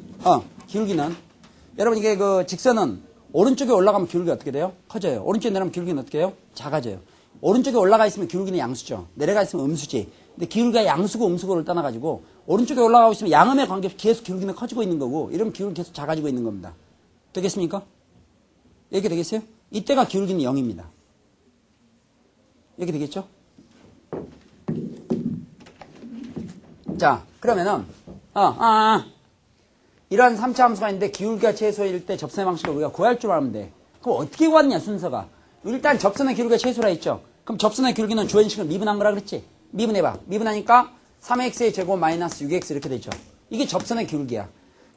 여러분 이게 그 직선은 오른쪽에 올라가면 기울기가 어떻게 돼요? 커져요. 오른쪽에 내려가면 기울기는 어떻게 해요? 작아져요. 오른쪽에 올라가 있으면 기울기는 양수죠. 내려가 있으면 음수지. 근데 기울기가 양수고 음수고를 떠나가지고 오른쪽에 올라가고 있으면 양음에 관계없이 계속 기울기는 커지고 있는 거고 이러면 기울기 계속 작아지고 있는 겁니다. 되겠습니까? 이렇게 되겠어요? 이때가 기울기는 0입니다. 이렇게 되겠죠? 자, 그러면은 이러한 3차 함수가 있는데 기울기가 최소일 때 접선의 방식을 우리가 구할 줄 알면 돼. 그럼 어떻게 구하느냐 순서가. 일단 접선의 기울기가 최소라 했죠. 그럼 접선의 기울기는 주어진 식을 미분한 거라 그랬지. 미분해봐. 미분하니까 3x의 제곱 마이너스 6x 이렇게 되죠. 이게 접선의 기울기야.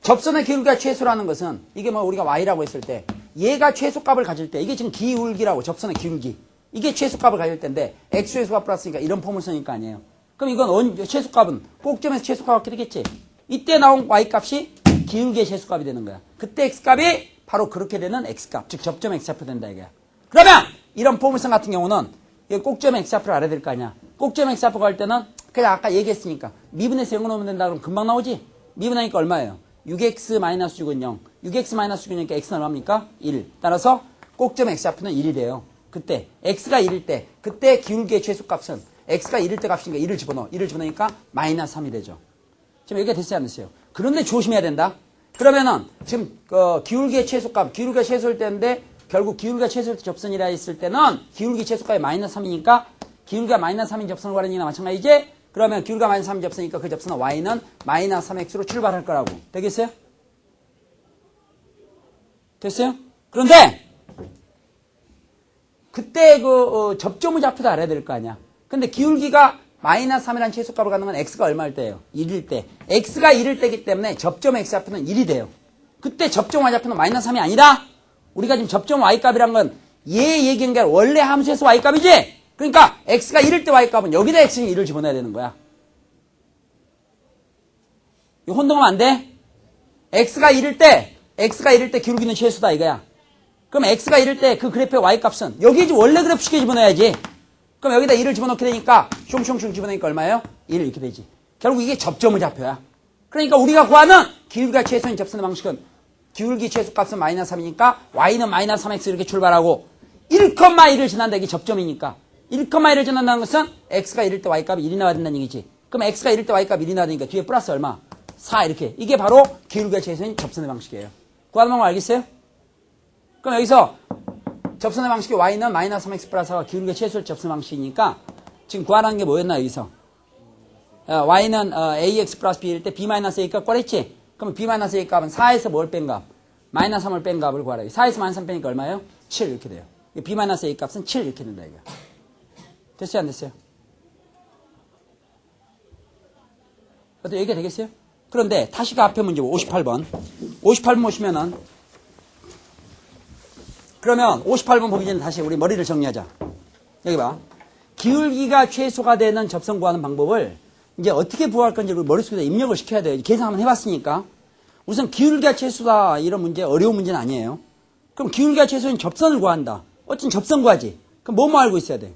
접선의 기울기가 최소라는 것은 이게 뭐 우리가 y라고 했을 때 얘가 최소값을 가질 때 이게 지금 기울기라고 접선의 기울기. 이게 최소값을 가질 때인데 x 최소값 플러스니까 이런 폼을 쓰니까 아니에요. 그럼 이건 최소값은 꼭점에서 최소값 갖게 되겠지. 이때 나온 y값이 기울기의 최소값이 되는 거야. 그때 x값이 바로 그렇게 되는 x값, 즉 접점 x좌표 된다 이거야. 그러면 이런 포물선 같은 경우는 꼭점 x좌표를 알아야 될 거 아니야. 꼭점 x좌표 갈 때는 그냥 아까 얘기했으니까 미분해서 0을 넣으면 된다 그러면 금방 나오지. 미분하니까 얼마예요? 6x-6은 0. 6x-6이니까 x는 얼마입니까? 1. 따라서 꼭점 x좌표는 1이 돼요. 그때 x가 1일 때 그때 기울기의 최소값은 x가 1일 때 값이니까 1을 집어넣어. 1을 집어넣으니까 마이너스 3이 되죠. 지금 여기가 됐어요 안 됐어요? 그런데 조심해야 된다. 그러면은 지금 기울기의 최소값, 기울기가 최소일 때인데 결국 기울기가 최소일 때 접선이라 했을 때는 기울기 최소값이 마이너스 3이니까 기울기가 마이너스 3인 접선을 구하는 얘기나 마찬가지지? 그러면 기울기가 마이너스 3인 접선이니까 그 접선은 y는 마이너스 3x로 출발할 거라고. 되겠어요? 됐어요? 그런데 그때 접점의 좌표도 알아야 될 거 아니야. 근데 기울기가 마이너스 3이라는 최소값을 갖는 건 x가 얼마일 때예요? 1일 때. x가 1일 때이기 때문에 접점 x좌표는 1이 돼요. 그때 접점 y좌표는 마이너스 3이 아니다? 우리가 지금 접점 y값이란 건 얘 얘기한 게 원래 함수에서 y값이지? 그러니까 x가 1일 때 y값은 여기다 x는 1을 집어넣어야 되는 거야. 이거 혼동하면 안 돼? x가 1일 때 기울기는 최소다 이거야. 그럼 x가 1일 때 그 그래프의 y값은 여기 원래 그래프식에 집어넣어야지. 그럼 여기다 1을 집어넣게 되니까 슝슝슝 집어넣으니까 얼마예요? 1 이렇게 되지. 결국 이게 접점의 좌표야. 그러니까 우리가 구하는 기울기가 최소인 접선의 방식은 기울기 최소값은 마이너스 3이니까 y는 마이너스 3x 이렇게 출발하고 1,1을 지난다. 이게 접점이니까 1,1을 지난다는 것은 x가 1일 때 y값이 1이 나와야 된다는 얘기지. 그럼 x가 1일 때 y값이 1이 나야 되니까 뒤에 플러스 얼마? 4 이렇게. 이게 바로 기울기가 최소인 접선의 방식이에요. 구하는 방법 알겠어요? 그럼 여기서 접선의 방식이 y는 마이너스 3x 플러스 4가 기울기가 최소일 접선의 방식이니까 지금 구하라는 게 뭐였나 여기서? y는 ax 플러스 b일 때 b 마이너스 a 값 구하랬지? 그럼 b 마이너스 a 값은 4에서 뭘 뺀 값? 마이너스 3을 뺀 값을 구하라. 4에서 마이너스 3 빼니까 얼마예요? 7 이렇게 돼요. b 마이너스 a 값은 7 이렇게 된다 이거. 됐어요 안 됐어요? 어때 얘기가 되겠어요? 그런데 다시 그 앞에 문제 58번. 58번 보시면은 그러면 58번 보기 전에 다시 우리 머리를 정리하자. 여기 봐. 기울기가 최소가 되는 접선 구하는 방법을 이제 어떻게 구할 건지 머릿속에 입력을 시켜야 돼요. 계산 한번 해봤으니까. 우선 기울기가 최소다 이런 문제 어려운 문제는 아니에요. 그럼 기울기가 최소인 접선을 구한다. 어쨌든 접선 구하지. 그럼 뭐뭐 알고 있어야 돼?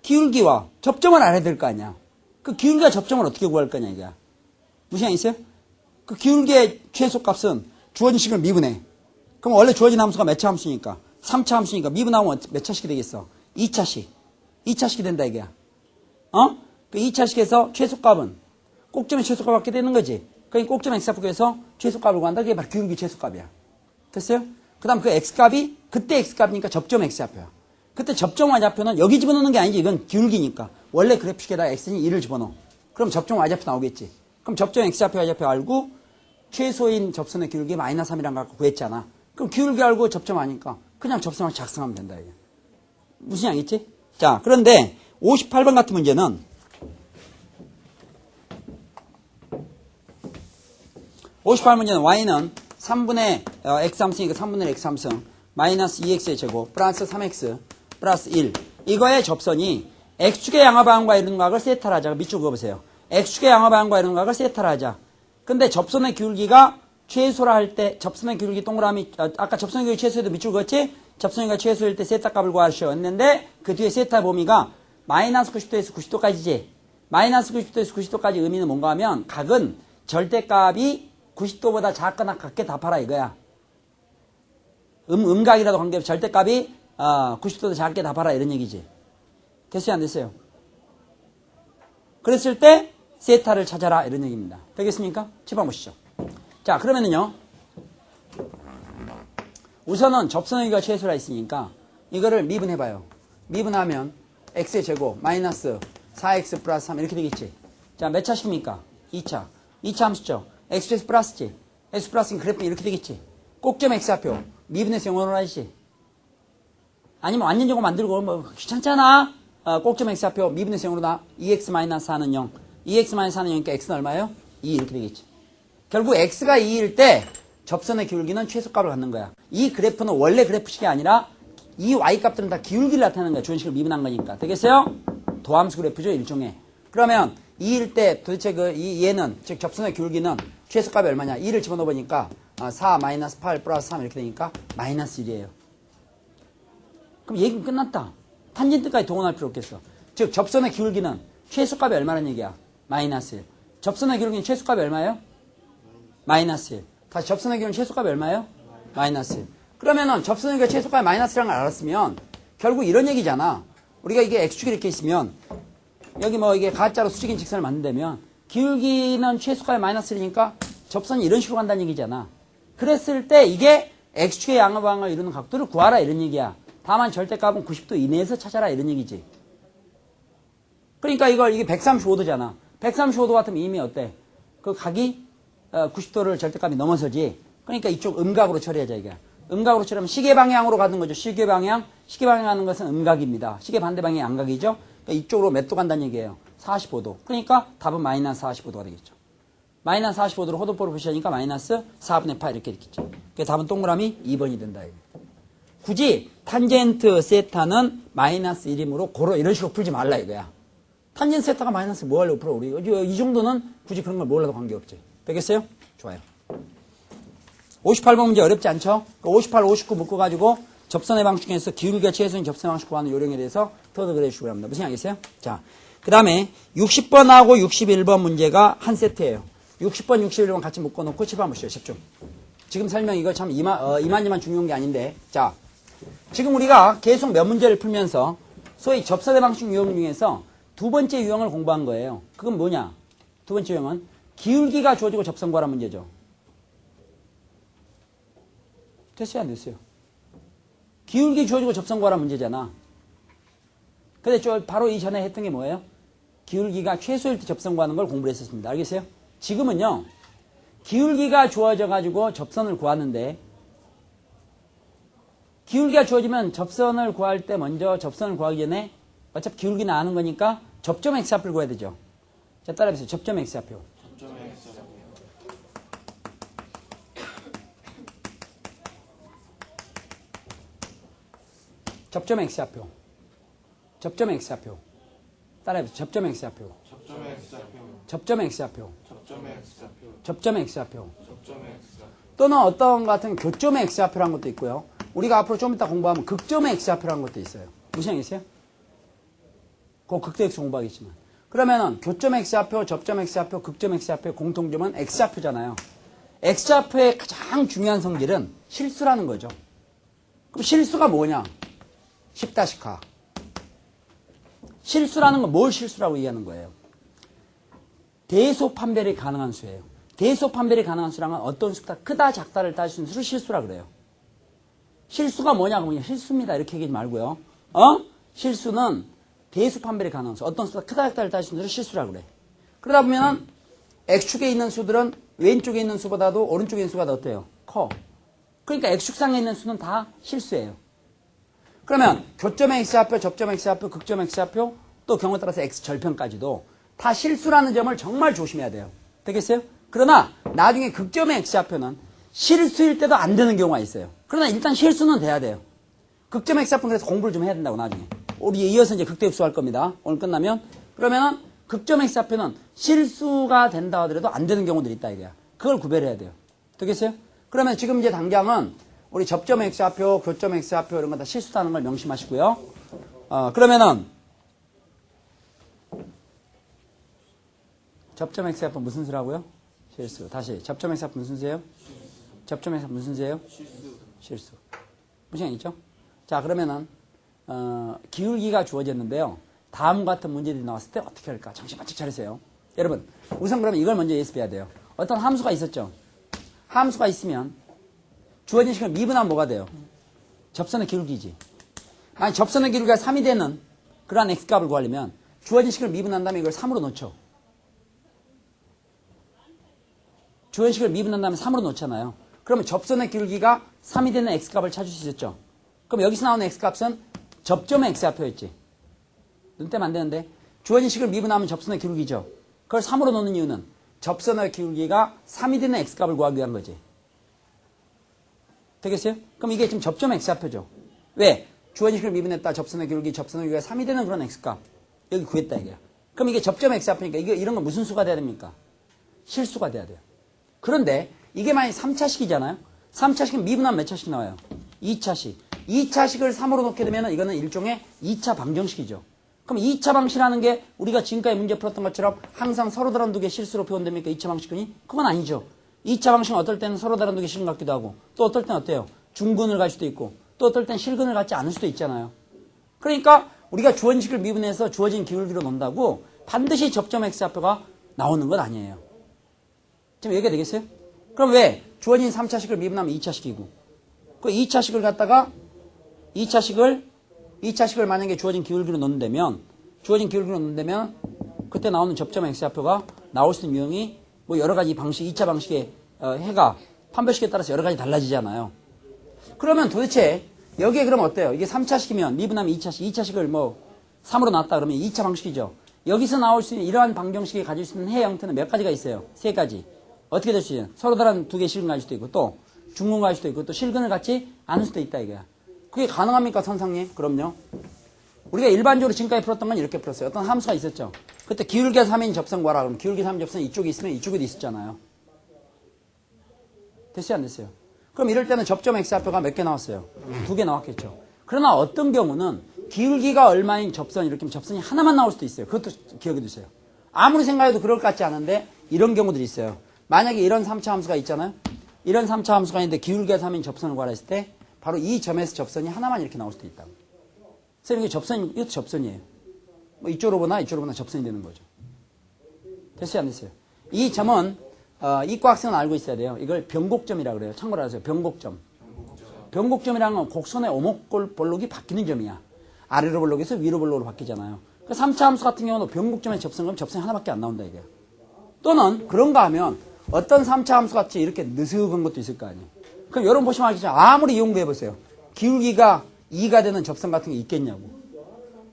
기울기와 접점을 알아야 될 거 아니야. 그 기울기와 접점을 어떻게 구할 거냐 이게. 무시한 있어요? 그 기울기의 최소값은 주어진 식을 미분해. 그럼 원래 주어진 함수가 몇 차 함수니까? 3차 함수니까 미분하면 몇 차식이 되겠어? 2차식. 2차식이 된다 이게야. 그 2차식에서 최소값은 꼭점의 최소값 받게 되는 거지. 그러니까 꼭점 x좌표에서 최소값을 구한다. 그게 바로 기울기 최소값이야. 됐어요? 그 다음 그 x값이 그때 x값이니까 접점 x좌표야. 그때 접점 y좌표는 여기 집어넣는 게 아니지. 이건 기울기니까. 원래 그래프식에다가 x는 2를 집어넣어. 그럼 접점 y좌표 나오겠지. 그럼 접점 x좌표 y좌표 알고 최소인 접선의 기울기 마이너스 3이란 거 갖고 구했잖아. 그럼 기울기 알고 접점 아니까 그냥 접선을 작성하면 된다. 이게. 무슨 양이지? 자, 그런데 58번 같은 문제는 58문제는 y는 3분의 x3승이니까 3분의 x3승 마이너스 2x의 제곱 플러스 3x 플러스 1 이거의 접선이 x축의 양화방향과 이런 각을 세타를 하자. 밑줄 그어보세요. x축의 양화방향과 이런 각을 세타를 하자. 근데 접선의 기울기가 최소라 할 때 접선의 기울기 동그라미 아까 접선의 기울기 최소에도 밑줄 그었지? 접선의 기울기가 최소일 때 세타 값을 구하셨는데 그 뒤에 세타 범위가 마이너스 90도에서 90도까지지. 마이너스 90도에서 90도까지 의미는 뭔가 하면 각은 절대값이 90도보다 작거나 같게 답하라 이거야. 음각이라도 관계없이 절대값이 90도보다 작게 답하라 이런 얘기지. 됐어요 안 됐어요? 그랬을 때 세타를 찾아라 이런 얘기입니다. 되겠습니까? 칠번 보시죠. 자 그러면은요. 우선은 접선의 기가 최소라 있으니까 이거를 미분해봐요. 미분하면 x의 제곱 마이너스 4x 플러스 3 이렇게 되겠지. 자 몇 차식입니까? 2차. 2차 함수죠. x 플러스지. x 플러스는 그래프는 이렇게 되겠지. 꼭점 x좌표 미분해서 영어로 하지. 아니면 완전 제곱 만들고 뭐 귀찮잖아. 꼭점 x좌표 미분해서 영어로 나 2x 마이너스 4는 0. 2x 마이너스 4는 0이니까 x는 얼마예요? 2 이렇게 되겠지. 결국 x가 2일 때 접선의 기울기는 최소값을 갖는 거야. 이 그래프는 원래 그래프식이 아니라 이 y값들은 다 기울기를 나타내는 거야. 주원식을 미분한 거니까. 되겠어요? 도함수 그래프죠 일종의. 그러면 2일 때 도대체 얘는 즉 접선의 기울기는 최소값이 얼마냐? 2를 집어넣어 보니까 4 마이너스 8 플러스 3 이렇게 되니까 마이너스 1이에요. 그럼 얘기는 끝났다. 탄젠트까지 동원할 필요 없겠어. 즉 접선의 기울기는 최소값이 얼마라는 얘기야? 마이너스 1. 접선의 기울기는 최소값이 얼마예요? 마이너스 1. 다시 접선의 기울기는 최소값이 얼마예요? 마이너스 1. 그러면은 접선의 기울기가 최소값이 마이너스라는 걸 알았으면 결국 이런 얘기잖아. 우리가 이게 x축이 이렇게 있으면 여기 뭐 이게 가짜로 수직인 직선을 만든다면 기울기는 최소값이 마이너스 1이니까 접선이 이런 식으로 간다는 얘기잖아. 그랬을 때 이게 x축의 양화방향을 이루는 각도를 구하라 이런 얘기야. 다만 절대값은 90도 이내에서 찾아라 이런 얘기지. 그러니까 이게 135도잖아. 135도 같으면 이미 어때? 그 각이 90도를 절대값이 넘어서지. 그러니까 이쪽 음각으로 처리하자 이게. 음각으로 처리하면 시계 방향으로 가는 거죠. 시계 방향 가는 것은 음각입니다. 시계 반대 방향이 양각이죠. 그러니까 이쪽으로 몇 도 간다는 얘기예요. 45도. 그러니까 답은 마이너스 45도가 되겠죠. 마이너스 45도로 호도포를 표시하니까 마이너스 4분의 8 이렇게 되겠죠. 그래서 답은 동그라미 2번이 된다. 굳이 탄젠트 세타는 마이너스 1이므로 고로 이런 식으로 풀지 말라 이거야. 탄젠트 세타가 마이너스 뭐 하려고 풀어? 우리 이 정도는 굳이 그런 걸 몰라도 관계없지. 되겠어요? 좋아요. 58번 문제 어렵지 않죠? 58, 59 묶어가지고 접선의 방식 중에서 기울기가 최소인 접선의 방식 구하는 요령에 대해서 더 그려주시고 합니다. 무슨 알겠어요? 자, 그 다음에 60번하고 61번 문제가 한 세트예요. 60번, 61번 같이 묶어놓고 칠번 보시죠. 집중. 지금 설명 이거 참 이만저만 중요한 게 아닌데. 자, 지금 우리가 계속 몇 문제를 풀면서 소위 접선의 방식 유형 중에서 두 번째 유형을 공부한 거예요. 그건 뭐냐? 두 번째 유형은 기울기가 주어지고 접선 구하라는 문제죠. 됐어요? 안 됐어요? 기울기 주어지고 접선 구하라는 문제잖아. 근데 바로 이전에 했던 게 뭐예요? 기울기가 최소일 때 접선 구하는 걸 공부를 했었습니다. 알겠어요? 지금은요. 기울기가 주어져가지고 접선을 구하는데 기울기가 주어지면 접선을 구할 때 먼저 접선을 구하기 전에 어차피 기울기는 아는 거니까 접점 x좌표를 구해야 되죠. 자, 따라해보세요. 접점 x좌표. 접점 x좌표. 접점 x좌표. 따라해보세요. 접점 x좌표. 접점 x좌표. 접점 x좌표. 또는 어떤 같은 교점의 x좌표라는 것도 있고요. 우리가 앞으로 좀 이따 공부하면 극점의 x좌표라는 것도 있어요. 무슨 얘기세요? 그 극대 x 공부하겠지만. 그러면은 교점 x좌표, 접점 x좌표, 극점 x좌표의 공통점은 x좌표잖아요. x좌표의 가장 중요한 성질은 실수라는 거죠. 그럼 실수가 뭐냐? 10-카. 실수라는 건 뭘 실수라고 얘기하는 거예요? 대소 판별이 가능한 수예요. 대소 판별이 가능한 수랑은 어떤 수가 크다 작다를 따질 수 있는 수를 실수라 그래요. 실수가 뭐냐고 그냥 실수입니다 이렇게 얘기하지 말고요. 실수는 대수 판별이 가능한 수. 어떤 수가 크다 작다를 따질 수 있는 수를 실수라 그래. 그러다 보면 X축에 있는 수들은 왼쪽에 있는 수보다도 오른쪽에 있는 수가 더 어때요? 커. 그러니까 X축상에 있는 수는 다 실수예요. 그러면 교점의 X좌표, 접점의 X좌표, 극점의 X좌표, 또 경우에 따라서 X절편까지도 다 실수라는 점을 정말 조심해야 돼요. 되겠어요? 그러나 나중에 극점의 X좌표는 실수일 때도 안 되는 경우가 있어요. 그러나 일단 실수는 돼야 돼요. 극점의 X좌표는 그래서 공부를 좀 해야 된다고 나중에. 우리 이어서 이제 극대흡수 할 겁니다. 오늘 끝나면. 그러면은 극점의 X좌표는 실수가 된다 하더라도 안 되는 경우들이 있다 이거야. 그걸 구별해야 돼요. 되겠어요? 그러면 지금 이제 당장은 우리 접점의 X좌표, 교점의 X좌표 이런 거 다 실수다는 걸 명심하시고요. 그러면은 접점 X좌표 무슨 수라고요? 실수. 다시 접점 X좌표 무슨 수예요? 접점 X좌표 무슨 수예요? 실수. 무슨 있죠? 자 그러면은 기울기가 주어졌는데요. 다음 같은 문제들이 나왔을 때 어떻게 할까? 정신 바짝 차리세요. 여러분 우선 그러면 이걸 먼저 예습해야 돼요. 어떤 함수가 있었죠. 함수가 있으면 주어진 시간을 미분하면 뭐가 돼요? 접선의 기울기지. 만약 접선의 기울기가 3이 되는 그러한 x값을 구하려면 주어진 식을 미분한 다음에 이걸 3으로 놓죠. 주어진 식을 미분한 다음에 3으로 놓잖아요. 그러면 접선의 기울기가 3이 되는 x값을 찾을 수 있었죠. 그럼 여기서 나오는 x값은 접점의 x좌표였지. 눈 떼면 안 되는데 주어진 식을 미분하면 접선의 기울기죠. 그걸 3으로 놓는 이유는 접선의 기울기가 3이 되는 x값을 구하기 위한 거지. 되겠어요? 그럼 이게 지금 접점의 x좌표죠. 왜? 주어진 식을 미분했다. 접선의 기울기, 접선의 기울기가 3이 되는 그런 x값. 여기 구했다 이게. 그럼 이게 접점의 x좌표니까 이런 건 무슨 수가 돼야 됩니까? 실수가 돼야 돼요. 그런데 이게 만약에 3차식이잖아요. 3차식은 미분하면 몇 차식 나와요? 2차식. 2차식을 3으로 놓게 되면 이거는 일종의 2차 방정식이죠. 그럼 2차 방식이라는 게 우리가 지금까지 문제 풀었던 것처럼 항상 서로 다른 두 개 실수로 표현됩니까? 2차 방식은이? 그건 아니죠. 2차 방식은 어떨 때는 서로 다른 두 개 실근 같기도 하고 또 어떨 때는 어때요? 중근을 갈 수도 있고 또 어떨 때는 실근을 갖지 않을 수도 있잖아요. 그러니까 우리가 주어진 식을 미분해서 주어진 기울기로 놓는다고 반드시 접점 x좌표가 나오는 건 아니에요. 지금 얘기가 되겠어요? 그럼 왜? 주어진 3차식을 미분하면 2차식이고 그 2차식을 갖다가 2차식을 만약에 주어진 기울기로 놓는다면 그때 나오는 접점 x좌표가 나올 수 있는 유형이 뭐 여러 가지 방식, 2차 방식의 해가 판별식에 따라서 여러 가지 달라지잖아요. 그러면 도대체 여기에 그럼 어때요? 이게 3차식이면 미분하면 2차식을 뭐 3으로 놨다 그러면 2차 방식이죠. 여기서 나올 수 있는 이러한 방정식이 가질 수 있는 해 형태는 몇 가지가 있어요? 3가지. 어떻게 될 수 있어요? 서로 다른 두 개 실근 가질 수도 있고 또 중근 가질 수도 있고 또 실근을 갖지 않을 수도 있다 이거야. 그게 가능합니까 선생님? 그럼요. 우리가 일반적으로 지금까지 풀었던 건 이렇게 풀었어요. 어떤 함수가 있었죠. 그때 기울기가 3인 접선 구하라 그러면 기울기 3인 접선이 이쪽에 있으면 이쪽에도 있었잖아요. 됐어요 안 됐어요? 그럼 이럴 때는 접점 x좌표가 몇 개 나왔어요? 2개 나왔겠죠. 그러나 어떤 경우는 기울기가 얼마인 접선 이렇게 하면 접선이 하나만 나올 수도 있어요. 그것도 기억해 두세요. 아무리 생각해도 그럴 것 같지 않은데 이런 경우들이 있어요. 만약에 이런 3차 함수가 있잖아요. 이런 3차 함수가 있는데 기울기가 3인 접선을 구하라 했을 때 바로 이 점에서 접선이 하나만 이렇게 나올 수도 있다고. 선생님, 이것도 접선이에요. 뭐 이쪽으로 보나 접선이 되는 거죠. 됐어요, 안 됐어요? 이 점은, 이과 학생은 알고 있어야 돼요. 이걸 변곡점이라고 그래요. 참고로 아세요. 변곡점. 변곡점이라는 건 곡선의 오목볼록이 바뀌는 점이야. 아래로 볼록에서 위로 볼록으로 바뀌잖아요. 그 3차 함수 같은 경우는 변곡점에 접선하면 접선이 하나밖에 안 나온다, 이게. 또는 그런가 하면 어떤 3차 함수 같이 이렇게 느슨한 것도 있을 거 아니에요. 그럼 여러분 보시면 알겠죠. 아무리 이용구해보세요. 기울기가 2가 되는 접선 같은 게 있겠냐고.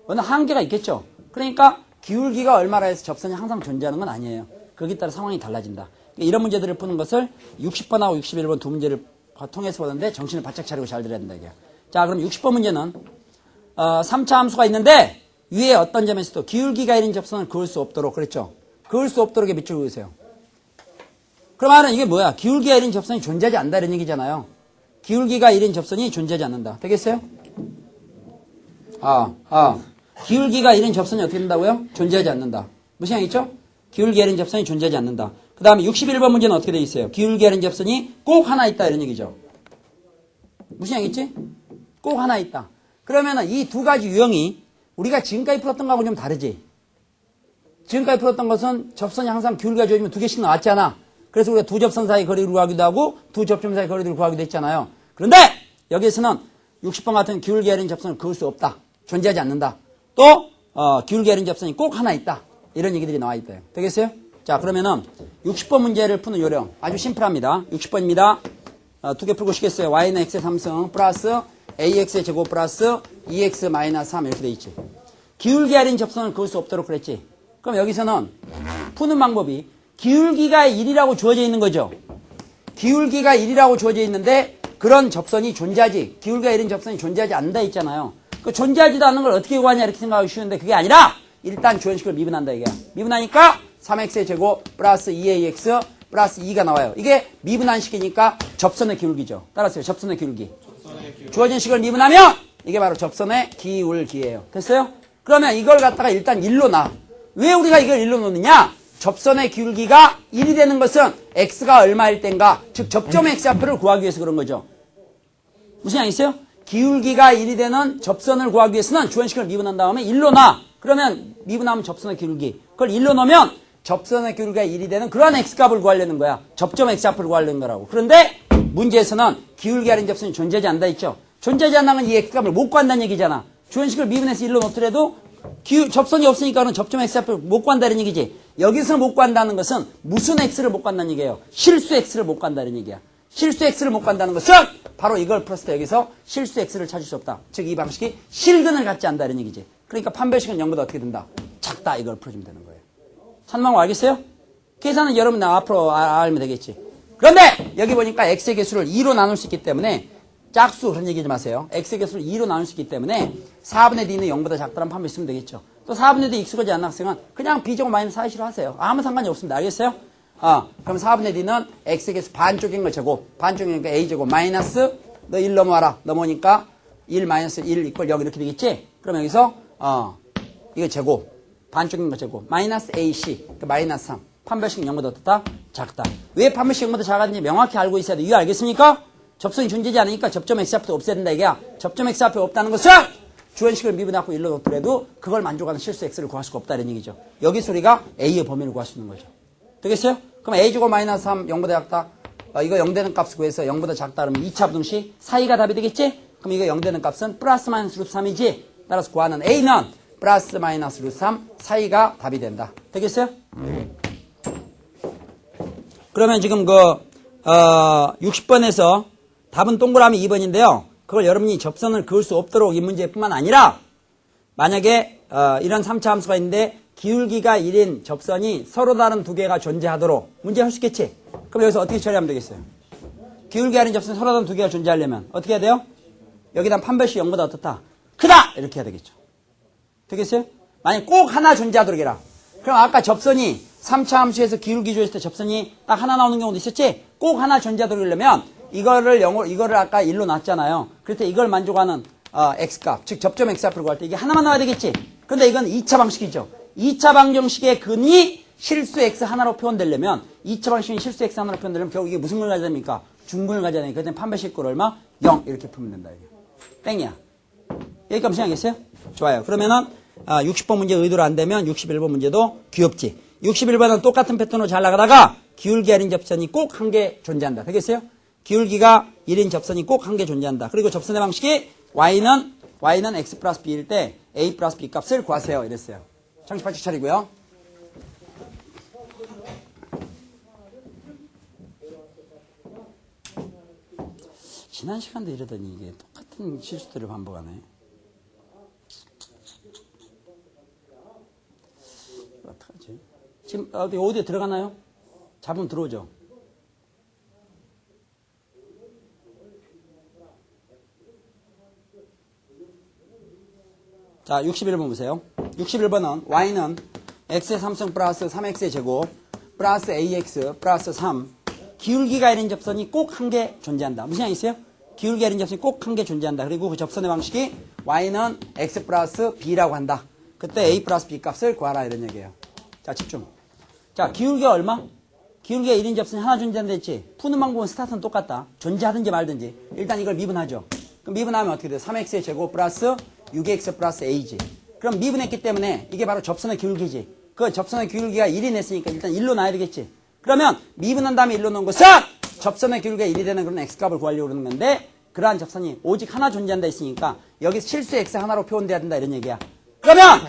어느 한계가 있겠죠. 그러니까 기울기가 얼마라 해서 접선이 항상 존재하는 건 아니에요. 거기에 따라 상황이 달라진다. 이런 문제들을 푸는 것을 60번하고 61번 두 문제를 통해서 보는데 정신을 바짝 차리고 잘 들어야 된다. 이게. 자, 그럼 60번 문제는 3차 함수가 있는데 위에 어떤 점에서도 기울기가 1인 접선을 그을 수 없도록 그랬죠. 그을 수 없도록에 밑줄 그으세요. 그러면 이게 뭐야? 기울기가 1인 접선이 존재하지 않는다 이런 얘기잖아요. 기울기가 1인 접선이 존재하지 않는다. 되겠어요? 기울기가 1인 접선이 어떻게 된다고요? 존재하지 않는다. 무슨 얘기 있죠? 기울기가 1인 접선이 존재하지 않는다. 그 다음에 61번 문제는 어떻게 되어 있어요? 기울기가 1인 접선이 꼭 하나 있다 이런 얘기죠. 무슨 양이있지? 꼭 하나 있다. 그러면은 이 두 가지 유형이 우리가 지금까지 풀었던 거하고 좀 다르지? 지금까지 풀었던 것은 접선이 항상 기울기가 주어지면 두 개씩 나왔잖아. 그래서 우리가 두 접선 사이 거리를 구하기도 하고 두 접점 사이 거리를 구하기도 했잖아요. 그런데 여기에서는 60번 같은 기울기 아닌 접선을 그을 수 없다. 존재하지 않는다. 또 기울기 아닌 접선이 꼭 하나 있다. 이런 얘기들이 나와 있대요. 되겠어요? 자, 그러면은 60번 문제를 푸는 요령 아주 심플합니다. 60번입니다. 두 개 풀고 쉬겠어요. y는 x의 3승 플러스 ax의 제곱 플러스 2x 마이너스 3 이렇게 돼 있지. 기울기 아닌 접선을 그을 수 없도록 그랬지. 그럼 여기서는 푸는 방법이 기울기가 1이라고 주어져 있는 거죠. 기울기가 1이라고 주어져 있는데 그런 접선이 존재하지. 기울기가 1인 접선이 존재하지 않는다 했잖아요. 그 존재하지도 않는 걸 어떻게 구하냐 이렇게 생각하기 쉬운데 그게 아니라 일단 주어식을 미분한다 이게. 미분하니까 3x의 제곱 플러스 2ax 플러스 2가 나와요. 이게 미분한 식이니까 접선의 기울기죠. 따라서요. 접선의 기울기. 주어진 식을 미분하면 이게 바로 접선의 기울기예요. 됐어요? 그러면 이걸 갖다가 일단 1로 놔. 왜 우리가 이걸 1로 놓느냐? 접선의 기울기가 1이 되는 것은 x가 얼마일 땐가, 즉 접점 x좌표를 구하기 위해서 그런 거죠. 무슨 양이 있어요? 기울기가 1이 되는 접선을 구하기 위해서는 주어식을 미분한 다음에 1로 놔. 그러면 미분하면 접선의 기울기. 그걸 1로 놓으면 접선의 기울기가 1이 되는 그러한 x값을 구하려는 거야. 접점 x좌표를 구하려는 거라고. 그런데 문제에서는 기울기 아닌 접선이 존재하지 않는다 했죠. 존재하지 않는 이 x값을 못 구한다는 얘기잖아. 주어식을 미분해서 1로 놓더라도 접선이 없으니까는 접점 x좌표를 못 구한다는 얘기지. 여기서 못 구한다는 것은 무슨 x를 못 구한다는 얘기예요. 실수 x를 못 구한다는 얘기야. 실수 x를 못 구한다는 것은 바로 이걸 풀었을 때 여기서 실수 x를 찾을 수 없다. 즉 이 방식이 실근을 갖지 않는다는 얘기지. 그러니까 판별식은 0보다 어떻게 된다? 작다. 이걸 풀어주면 되는 거예요. 찾는 방법 알겠어요? 계산은 여러분 앞으로 알면 되겠지. 그런데 여기 보니까 x의 개수를 2로 나눌 수 있기 때문에 짝수 그런 얘기하지 마세요. x의 개수를 2로 나눌 수 있기 때문에 4분의 d는 0보다 작다는 판별 쓰면 되겠죠. 또 4분의 d 익숙하지 않은 학생은 그냥 b제곱 마이너스 4로 하세요. 아무 상관이 없습니다. 알겠어요? 그럼 4분의 d는 x의 개수 반쪽인 거 제곱, 반쪽이니까 a제곱 마이너스 너 1 넘어와라. 넘어오니까 1 마이너스 1 이퀄 0 이렇게 되겠지? 그럼 여기서 이거 제곱, 반쪽인 거 제곱, 마이너스 ac, 마이너스 3. 판별식 0보다 어떻다? 작다. 왜 판별식 0보다 작았는지 명확히 알고 있어야 돼. 이유 알겠습니까? 접선이 존재하지 않으니까 접점 x좌표 없애야 된다 이게야. 접점 x좌표 없다는 것은 주어식을 미분하고 1로 놓더라도 그걸 만족하는 실수 x를 구할 수가 없다는 얘기죠. 여기 소리가 a의 범위를 구할 수 있는 거죠. 되겠어요? 그럼 a제곱 마이너스 3 0보다 작다. 이거 0 되는 값을 구해서 0보다 작다 그러면 2차 부등식 사이가 답이 되겠지? 그럼 이거 0 되는 값은 플러스 마이너스 루트 3이지? 따라서 구하는 a는 플러스 마이너스 루트 3 사이가 답이 된다. 되겠어요? 그러면 지금 60번에서 답은 동그라미 2번인데요. 그걸 여러분이 접선을 그을 수 없도록 이 문제뿐만 아니라 만약에 이런 3차 함수가 있는데 기울기가 1인 접선이 서로 다른 두 개가 존재하도록 문제 할 수 있겠지? 그럼 여기서 어떻게 처리하면 되겠어요? 기울기 아닌 접선이 서로 다른 두 개가 존재하려면 어떻게 해야 돼요? 여기다 판별식 0보다 어떻다? 크다! 이렇게 해야 되겠죠. 되겠어요? 만약 꼭 하나 존재하도록 해라. 그럼 아까 접선이 3차 함수에서 기울기 주었을 때 접선이 딱 하나 나오는 경우도 있었지? 꼭 하나 존재하도록 하려면 이거를 아까 1로 놨잖아요. 그럴 때 이걸 만족하는 x값, 즉 접점 x값을 구할 때 이게 하나만 나와야 되겠지? 그런데 이건 2차 방식이죠. 2차 방정식의 근이 실수 x 하나로 표현되려면 2차 방식이 실수 x 하나로 표현되려면 결국 이게 무슨 걸 가져야 됩니까? 중근을 가져야 되니까 그때 판별식 꼴 얼마? 0 이렇게 풀면 된다. 이게. 땡이야. 여기까지 생각했어요? 좋아요. 그러면은 60번 문제 의도로 안 되면 61번 문제도 귀엽지. 61번은 똑같은 패턴으로 잘 나가다가 기울기 아닌 접선이 꼭 한 개 존재한다. 되겠어요? 기울기가 1인 접선이 꼭 한 개 존재한다. 그리고 접선의 방식이 y는 x 플러스 b일 때 a 플러스 b 값을 구하세요. 이랬어요. 정신 바짝 차리고요. 지난 시간도 이러더니 이게 똑같은 실수들을 반복하네. 어떡하지? 지금 어디에 들어가나요? 잡으면 들어오죠? 자, 61번 보세요. 61번은 y는 x의 3승 플러스 3x의 제곱 플러스 ax 플러스 3 기울기가 1인 접선이 꼭 한 개 존재한다. 무슨 양이 있어요? 기울기가 1인 접선이 꼭 한 개 존재한다. 그리고 그 접선의 방식이 y는 x 플러스 b라고 한다. 그때 a 플러스 b 값을 구하라 이런 얘기예요. 자, 집중. 자, 기울기가 얼마? 기울기가 1인 접선이 하나 존재한다 했지. 푸는 방법은 스타트는 똑같다. 존재하든지 말든지. 일단 이걸 미분하죠. 그럼 미분하면 어떻게 돼요? 3x의 제곱 플러스 6x 플러스 a지. 그럼 미분했기 때문에 이게 바로 접선의 기울기지. 그 접선의 기울기가 1이 냈으니까 일단 1로 놔야 되겠지. 그러면 미분한 다음에 1로 놓은 것은 접선의 기울기가 1이 되는 그런 x값을 구하려고 그러는 건데, 그러한 접선이 오직 하나 존재한다 했으니까 여기서 실수 x 하나로 표현돼야 된다 이런 얘기야. 그러면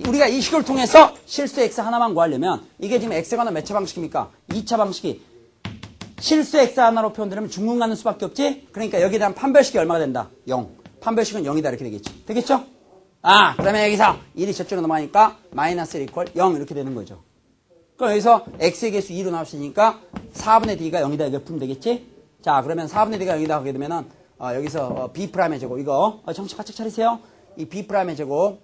우리가 이 식을 통해서 실수 x 하나만 구하려면 이게 지금 x가 하나 몇 차 방식입니까? 2차 방식이 실수 x 하나로 표현되려면 중근 갖는 수밖에 없지? 그러니까 여기에 대한 판별식이 얼마가 된다? 0. 판별식은 0이다 이렇게 되겠지. 되겠죠? 그러면 여기서 1이 저쪽으로 넘어가니까 마이너스 1 이퀄 0 이렇게 되는 거죠. 그럼 여기서 x의 개수 2로 나왔으니까 4분의 d가 0이다 이렇게 풀면 되겠지? 자, 그러면 4분의 d가 0이다 하게 되면은 여기서 b'의 제곱 이거 정식 바짝 차리세요. 이 b'의 제곱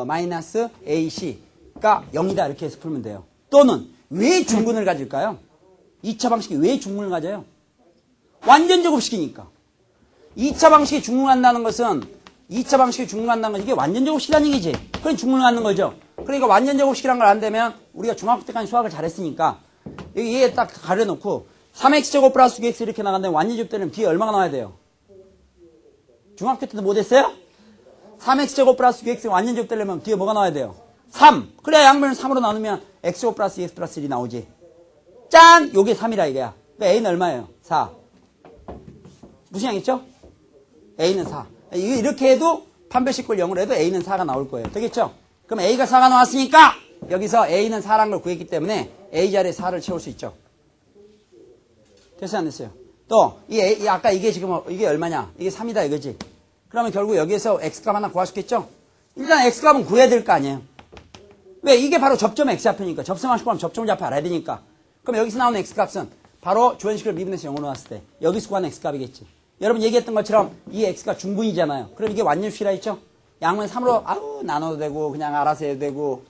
마이너스 ac가 0이다 이렇게 해서 풀면 돼요. 또는 왜 중근을 가질까요? 2차 방식이 왜 중근을 가져요? 완전 제곱식이니까. 2차 방식이 중근한다는 것은 2차 방식이 중근한다는 건 이게 완전 제곱식이라는 얘기지. 그럼 중근을 갖는 거죠. 그러니까 완전 제곱식이라는 걸 안 되면 우리가 중학교 때까지 수학을 잘했으니까 여기에 딱 가려놓고 3x제곱 플러스 6x 이렇게 나간다면 완전 제곱되면 뒤에 얼마가 나와야 돼요? 중학교 때도 못했어요? 3x제곱 플러스 6x 완전 제곱되려면 뒤에 뭐가 나와야 돼요? 3. 그래야 양변을 3으로 나누면 x제곱 플러스 2x 플러스 1이 나오지. 짠! 요게 3이라 이거야. 그러니까 a는 얼마예요? 4. 무슨 양이죠? a는 4. 이렇게 해도 판별식을 0으로 해도 a는 4가 나올 거예요. 되겠죠? 그럼 a가 4가 나왔으니까 여기서 a는 4라는 걸 구했기 때문에 a 자리에 4를 채울 수 있죠. 됐어요? 안 됐어요? 또 아까 이게 지금 이게 얼마냐? 이게 3이다 이거지. 그러면 결국 여기에서 x값 하나 구할 수 있겠죠? 일단 x값은 구해야 될 거 아니에요. 왜? 이게 바로 접점 x좌표니까. 접선하실 거면 접점을 좌표 알아야 되니까. 그럼 여기서 나오는 x값은 바로 주현식을 미분해서 0으로 놨을 때 여기서 구하는 x값이겠지. 여러분 얘기했던 것처럼 이 x가 중분이잖아요. 그럼 이게 완전수시라 했죠? 양면 3으로 나눠도 되고 그냥 알아서 해도 되고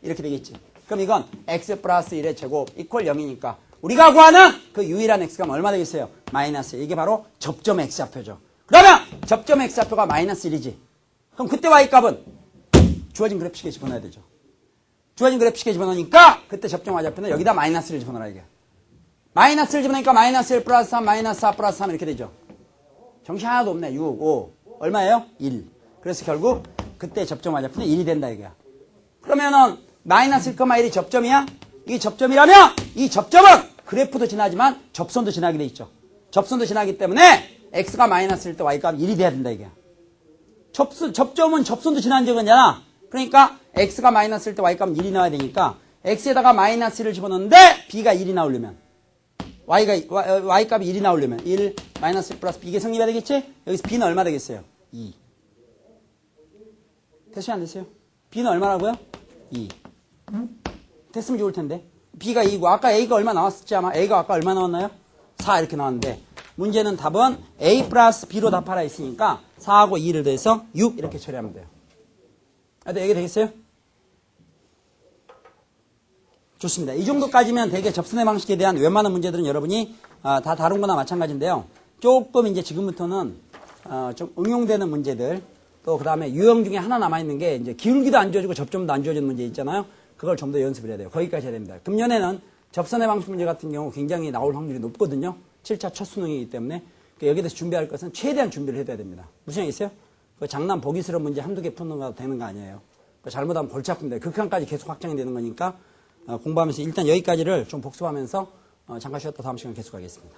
이렇게 되겠지. 그럼 이건 x 플러스 1의 제곱 이퀄 0이니까 우리가 구하는 그 유일한 x값은 얼마 되겠어요? 마이너스. 이게 바로 접점 x좌표죠. 그러면 접점 x좌표가 마이너스 1이지. 그럼 그때 y값은 주어진 그래프식에 집어넣어야 되죠. 주어진 그래프식에 집어넣으니까 그때 접점 y좌표는 여기다 마이너스를 집어넣어야 돼요. 마이너스를 집어넣으니까 마이너스 1 플러스 3 마이너스 4 플러스 3 이렇게 되죠. 정신 하나도 없네. 6, 5 얼마예요? 1. 그래서 결국 그때 접점 y좌표는 1이 된다 이거야. 그러면은 마이너스 1,1이 접점이야? 이게 접점이라면 이 접점은 그래프도 지나지만 접선도 지나게 돼 있죠. 접선도 지나기 때문에 x가 마이너스일 때 y값 1이 돼야 된다 이게. 접점은 접선도 지난 적은잖아. 그러니까 x가 마이너스일 때 y값 1이 나와야 되니까 x에다가 마이너스를 집어넣는데 b가 1이 나오려면 y값이 1이 나오려면 1 마이너스 1 플러스 b 이게 성립해야 되겠지? 여기서 b는 얼마 되겠어요? 2. 됐어요 안 됐어요? b는 얼마라고요? 2. 됐으면 좋을 텐데. b가 2고 아까 a가 얼마 나왔었지 아마? a가 아까 얼마 나왔나요? 4 이렇게 나왔는데 문제는 답은 a 플러스 b로 답하라 했으니까 4하고 2를 더해서 6 이렇게 처리하면 돼요. 얘기 되겠어요? 좋습니다. 이 정도까지면 되게 접선의 방식에 대한 웬만한 문제들은 여러분이 다 다룬 거나 마찬가지인데요. 조금 이제 지금부터는 좀 응용되는 문제들 또 그 다음에 유형 중에 하나 남아있는 게 이제 기울기도 안 주어지고 접점도 안 주어지는 문제 있잖아요. 그걸 좀 더 연습을 해야 돼요. 거기까지 해야 됩니다. 금년에는 접선의 방식 문제 같은 경우 굉장히 나올 확률이 높거든요. 7차 첫 수능이기 때문에 여기에 대해서 준비할 것은 최대한 준비를 해둬야 됩니다. 무슨 얘기 있어요? 그 장난 보기스러운 문제 한두 개 푸는 거 되는 거 아니에요. 잘못하면 골치 아픕니다. 극한까지 계속 확장이 되는 거니까 공부하면서 일단 여기까지를 좀 복습하면서 잠깐 쉬었다 다음 시간 계속하겠습니다.